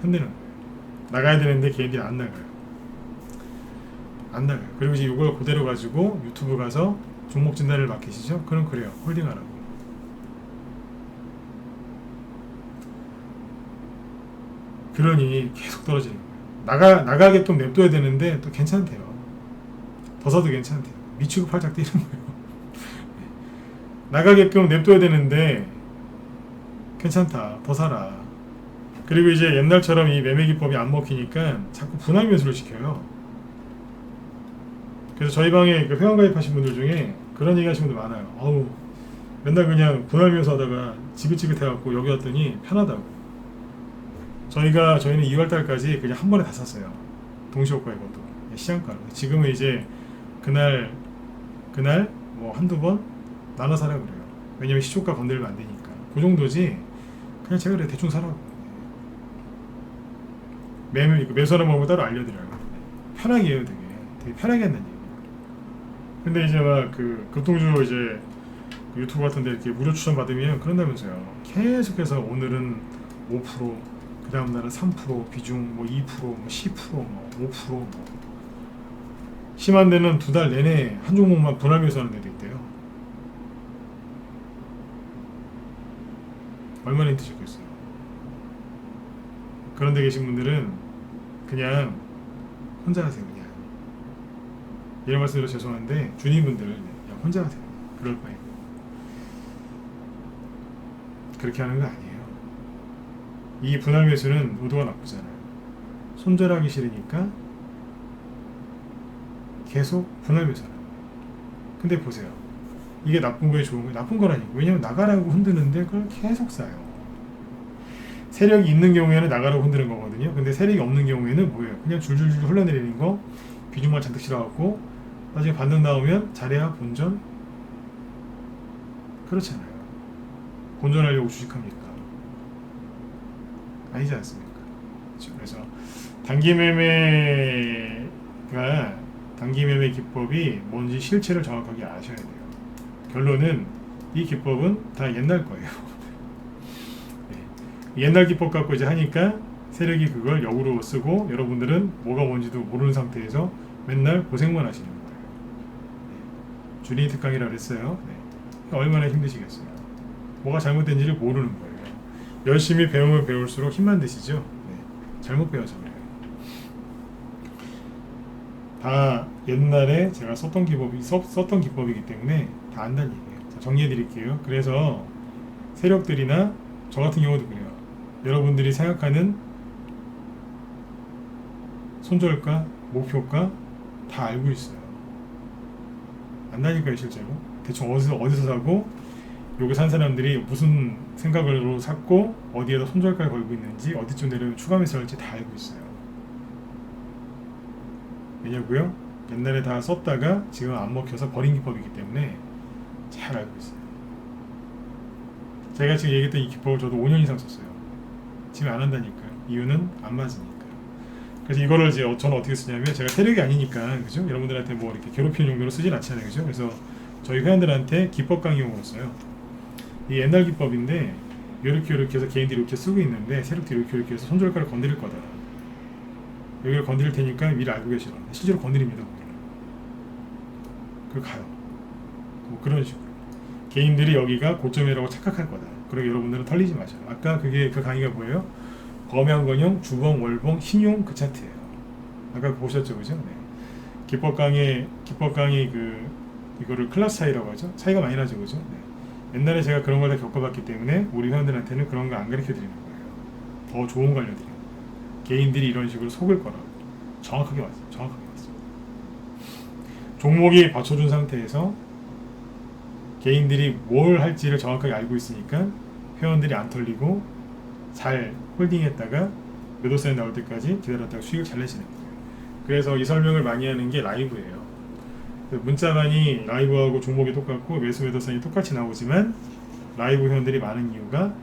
흔드는 거예요. 나가야 되는데 개인들이 안 나가요. 안 나가요. 그리고 이제 이걸 그대로 가지고 유튜브 가서 종목 진단을 맡기시죠? 그럼 그래요. 홀딩하라고. 그러니 계속 떨어지는 거예요. 나가게끔 냅둬야 되는데 또 괜찮대요. 더 사도 괜찮대요. 미치고 팔짝 뛰는 거예요. 나가게끔 냅둬야 되는데 괜찮다. 더 사라. 그리고 이제 옛날처럼 이 매매 기법이 안 먹히니까 자꾸 분할 매수를 시켜요. 그래서 저희 방에 그 회원 가입하신 분들 중에 그런 얘기 하시는 분들 많아요. 어우, 맨날 그냥 분할 매수 하다가 지긋지긋해갖고 여기 왔더니 편하다고. 저희는 2월달까지 그냥 한 번에 다 샀어요. 동시효과 이것도. 시장가로. 지금은 이제 그날 뭐 한두 번 나눠 사라 그래요. 왜냐면 시초가 건들면 안 되니까. 그 정도지. 그냥 제가 그래 대충 사라고. 매수하는 방법 따로 알려드려요. 편하게 해요, 되게 편하게 한다는 얘기예요. 근데 이제 막 그 급등주 이제 유튜브 같은데 이렇게 무료 추천 받으면 그런다면서요. 계속해서 오늘은 5%, 그 다음 날은 3%, 비중 뭐 2%, 뭐 10%, 뭐 5%, 뭐 심한 데는 두 달 내내 한 종목만 분할 매수하는 데도 있대요. 얼마나 힘드셨겠어요. 그런 데 계신 분들은 그냥 혼자 하세요. 그냥 이런 말씀드려 죄송한데 주님분들 그냥 혼자 하세요. 그럴 바에 그렇게 하는 거 아니에요. 이 분할 매수는 의도가 나쁘잖아요. 손절하기 싫으니까 계속 분할 매수하는 거예요. 근데 보세요. 이게 나쁜 거에 좋은 거예요. 나쁜 건 아니고. 왜냐면 나가라고 흔드는데 그걸 계속 사요. 세력이 있는 경우에는 나가라고 흔드는 거거든요. 근데 세력이 없는 경우에는 뭐예요? 그냥 줄줄줄 흘러내리는 거, 비중만 잔뜩 실어갖고 나중에 반등 나오면 잘해야 본전? 그렇잖아요. 본전하려고 주식합니까? 아니지 않습니까? 그렇죠. 그래서 단기 매매 기법이 뭔지 실체를 정확하게 아셔야 돼요. 결론은 이 기법은 다 옛날 거예요. 네. 옛날 기법 갖고 이제 하니까 세력이 그걸 역으로 쓰고 여러분들은 뭐가 뭔지도 모르는 상태에서 맨날 고생만 하시는 거예요. 네. 주린이 특강이라고 그랬어요. 네. 얼마나 힘드시겠어요. 뭐가 잘못된지를 모르는 거예요. 열심히 배우면 배울수록 힘만 드시죠. 네. 잘못 배워서 그래요. 다 옛날에 제가 썼던 기법이기 때문에 다 안다는 얘기예요. 자, 정리해 드릴게요. 그래서 세력들이나 저 같은 경우도 그래요. 여러분들이 생각하는 손절가, 목표가 다 알고 있어요. 안다니까요, 실제로. 대충 어디서 사고 여기 산 사람들이 무슨 생각으로 샀고 어디에다 손절가를 걸고 있는지 어디쯤 내려면 추가 매수할지 다 알고 있어요. 왜냐고요? 옛날에 다 썼다가 지금 안 먹혀서 버린 기법이기 때문에 잘 알고 있어요. 제가 지금 얘기했던 이 기법을 저도 5년 이상 썼어요. 지금 안 한다니까요. 이유는 안 맞으니까. 그래서 이거를 이제 저는 어떻게 쓰냐면 제가 세력이 아니니까 그죠? 여러분들한테 뭐 이렇게 괴롭히는 용도로 쓰진 않잖아요. 그죠? 그래서 저희 회원들한테 기법 강의용으로 써요. 이 옛날 기법인데 이렇게 해서 개인들이 이렇게 쓰고 있는데 세력들이 이렇게 해서 손절가를 건드릴 거다. 여기를 건드릴 테니까 미리 알고 계시라. 실제로 건드립니다. 그리고 가요. 뭐 그런 식으로 개인들이 여기가 고점이라고 착각할 거다. 그리고 여러분들은 털리지 마세요. 아까 그 강의가 뭐예요? 범양건형, 주봉, 월봉, 신용 그 차트예요. 아까 보셨죠, 그죠? 네. 기법 강의 이거를 클래스 차이라고 하죠. 차이가 많이 나죠, 그죠? 네. 옛날에 제가 그런 걸 다 겪어봤기 때문에 우리 회원들한테는 그런 거 안 가르쳐 드리는 거예요. 더 좋은 거 알려드리는 거예요. 개인들이 이런 식으로 속을 거라고. 정확하게 왔어요. 종목이 받쳐준 상태에서 개인들이 뭘 할지를 정확하게 알고 있으니까 회원들이 안 털리고 잘 홀딩했다가 매도사인 나올 때까지 기다렸다가 수익을 잘 내시는 거예요. 그래서 이 설명을 많이 하는 게 라이브예요. 문자만이 라이브하고 종목이 똑같고 매도사인이 똑같이 나오지만 라이브 회원들이 많은 이유가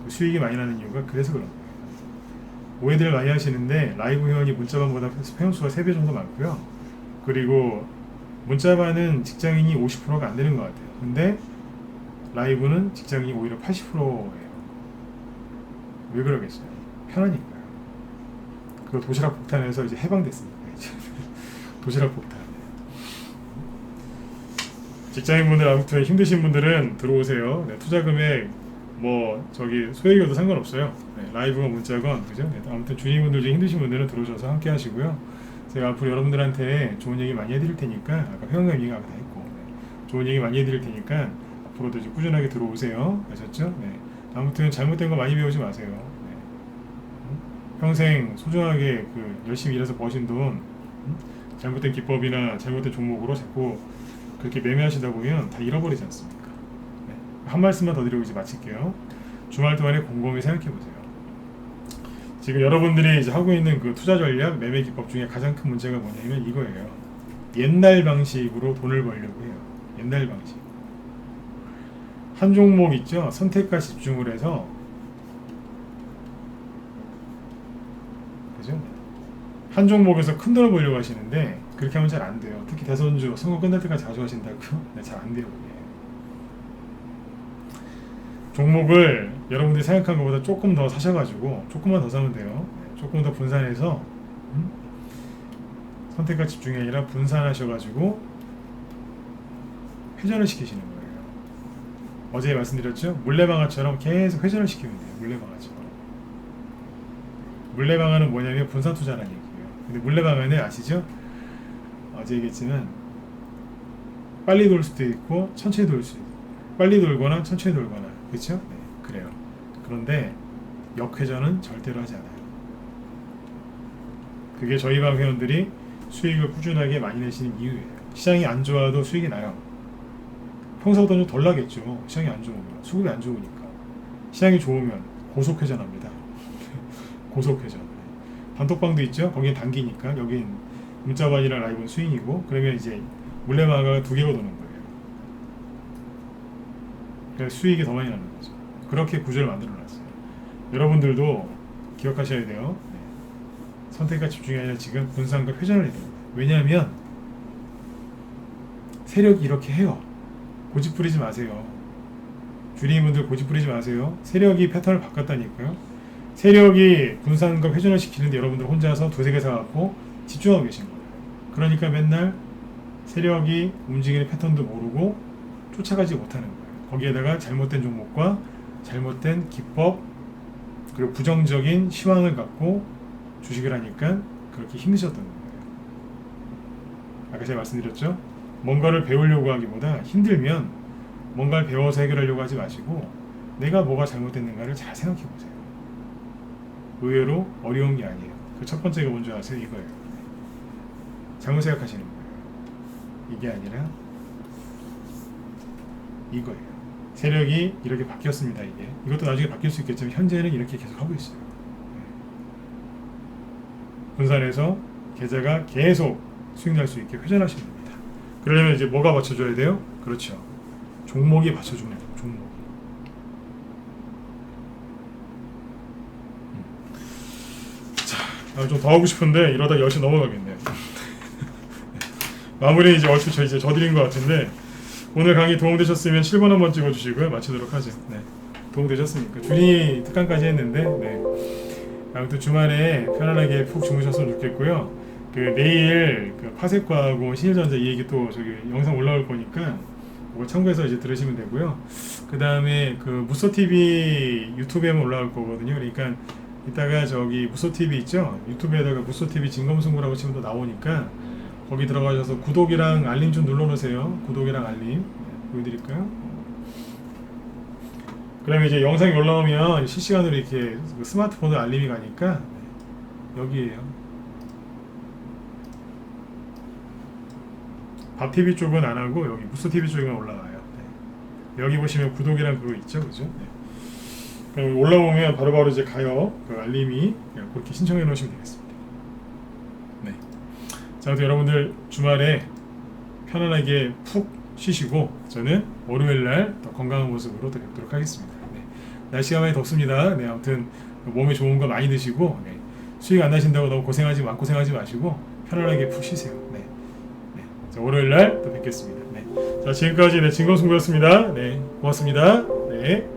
수익이 많이 나는 이유가 그래서 그런 거예요. 오해들 많이 하시는데 라이브 회원이 문자반보다 회원수가 3배 정도 많고요. 그리고 문자반은 직장인이 50%가 안 되는 것 같아요. 근데 라이브는 직장인이 오히려 80%예요. 왜 그러겠어요? 편하니까요. 그 도시락 폭탄에서 이제 해방됐으니까 이제 도시락 폭탄. 직장인분들 아무튼 힘드신 분들은 들어오세요. 네, 투자 금액 뭐 소액이어도 상관없어요. 네, 라이브건 문자건 그죠? 네, 아무튼 주인분들 중에 힘드신 분들은 들어오셔서 함께 하시고요. 제가 앞으로 여러분들한테 좋은 얘기 많이 해드릴 테니까 아까 회원님 얘기가 다 했고 네, 좋은 얘기 많이 해드릴 테니까 앞으로도 이제 꾸준하게 들어오세요. 아셨죠? 네. 아무튼 잘못된 거 많이 배우지 마세요. 네. 평생 소중하게 열심히 일해서 버신 돈 잘못된 기법이나 잘못된 종목으로 자꾸 그렇게 매매하시다 보면 다 잃어버리지 않습니까? 네. 한 말씀만 더 드리고 이제 마칠게요. 주말 동안에 곰곰이 생각해 보세요. 지금 여러분들이 이제 하고 있는 그 투자 전략, 매매 기법 중에 가장 큰 문제가 뭐냐면 이거예요. 옛날 방식으로 돈을 벌려고 해요. 옛날 방식. 한 종목 있죠. 선택과 집중을 해서, 그죠? 한 종목에서 큰 돈을 벌려고 하시는데 그렇게 하면 잘 안 돼요. 특히 대선주 선거 끝날 때까지 자주 하신다고? 네, 잘 안 돼요. 그게. 종목을 여러분들이 생각한 것보다 조금 더 사셔가지고 조금만 더 사면 돼요. 조금 더 분산해서 선택과 집중이 아니라 분산하셔가지고 회전을 시키시는 거예요. 어제 말씀드렸죠? 물레방아처럼 계속 회전을 시키면 돼요. 물레방아처럼. 물레방아는 뭐냐면 분산 투자라는 얘기예요. 근데 물레방아는 아시죠? 어제 얘기했지만 빨리 돌 수도 있고 천천히 돌 수도 있고 빨리 돌거나 천천히 돌거나, 그렇죠? 네, 그래요. 그런데 역회전은 절대로 하지 않아요. 그게 저희 방 회원들이 수익을 꾸준하게 많이 내시는 이유예요. 시장이 안 좋아도 수익이 나요. 평소보다 좀 덜 나겠죠. 시장이 안 좋으면, 수급이 안 좋으니까. 시장이 좋으면 고속회전합니다. 고속회전. 단톡방도 있죠. 거기는 단기니까, 여긴 문자반이랑 라이브는 스윙이고, 그러면 이제 물레방아가 2개가 도는 거예요. 그래서 수익이 더 많이 나는 거죠. 그렇게 구조를 만들어 놨어요. 여러분들도 기억하셔야 돼요. 네. 선택과 집중이 아니라 지금 분산과 회전을 해야 됩니다. 왜냐하면 세력이 이렇게 해요. 고집 부리지 마세요. 주리님분들 고집 부리지 마세요. 세력이 패턴을 바꿨다니까요. 세력이 분산과 회전을 시키는데 여러분들 혼자서 2-3개 사갖고 집중하고 계신 거예요. 그러니까 맨날 세력이 움직이는 패턴도 모르고 쫓아가지 못하는 거예요. 거기에다가 잘못된 종목과 잘못된 기법, 그리고 부정적인 시황을 갖고 주식을 하니까 그렇게 힘드셨던 거예요. 아까 제가 말씀드렸죠? 뭔가를 배우려고 하기보다 힘들면 뭔가를 배워서 해결하려고 하지 마시고 내가 뭐가 잘못됐는가를 잘 생각해 보세요. 의외로 어려운 게 아니에요. 그 첫 번째가 뭔지 아세요? 이거예요. 잘못 생각하시는 거예요. 이게 아니라 이거예요. 세력이 이렇게 바뀌었습니다. 이것도 나중에 바뀔 수 있겠지만 현재는 이렇게 계속 하고 있어요. 분산해서 계좌가 계속 수익 날 수 있게 회전하시면 됩니다. 그러려면 이제 뭐가 받쳐줘야 돼요? 그렇죠. 종목이 받쳐주는 거예요. 종목. 자, 좀 더 하고 싶은데 이러다 10시 넘어가겠네요. 마무리 이제 얼추 저 드린 것 같은데 오늘 강의 도움되셨으면 7번 한번 찍어주시고요. 마치도록 하죠. 네. 도움되셨습니까? 준이 특강까지 했는데 네. 아무튼 주말에 편안하게 푹 주무셨으면 좋겠고요. 그 내일 그 파세과하고 신일전자 이 얘기 또 저기 영상 올라올 거니까 그거 참고해서 이제 들으시면 되고요. 그 다음에 그 무소TV 유튜브에만 올라올 거거든요. 그러니까 이따가 저기 무소TV 있죠? 유튜브에다가 무소TV 진검승부라고 치면 또 나오니까 거기 들어가셔서 구독이랑 알림 좀 눌러놓으세요. 구독이랑 알림 보여드릴까요? 그러면 이제 영상이 올라오면 실시간으로 이렇게 스마트폰으로 알림이 가니까 여기에요. 밥TV 쪽은 안 하고 여기 무소TV 쪽에만 올라와요. 네. 여기 보시면 구독이랑 그거 있죠, 그죠? 네. 그럼 올라오면 바로바로 이제 가요. 그 알림이 그렇게 신청해 놓으시면 되겠습니다. 네. 자, 아무튼 여러분들 주말에 편안하게 푹 쉬시고 저는 월요일날 더 건강한 모습으로 또 뵙도록 하겠습니다. 네. 날씨가 많이 덥습니다. 네, 아무튼 몸에 좋은 거 많이 드시고 네. 수익 안 나신다고 너무 고생하지 마시고 편안하게 푹 쉬세요. 네. 네. 자, 월요일날 또 뵙겠습니다. 네. 자, 지금까지 진검승부였습니다. 네, 고맙습니다. 네.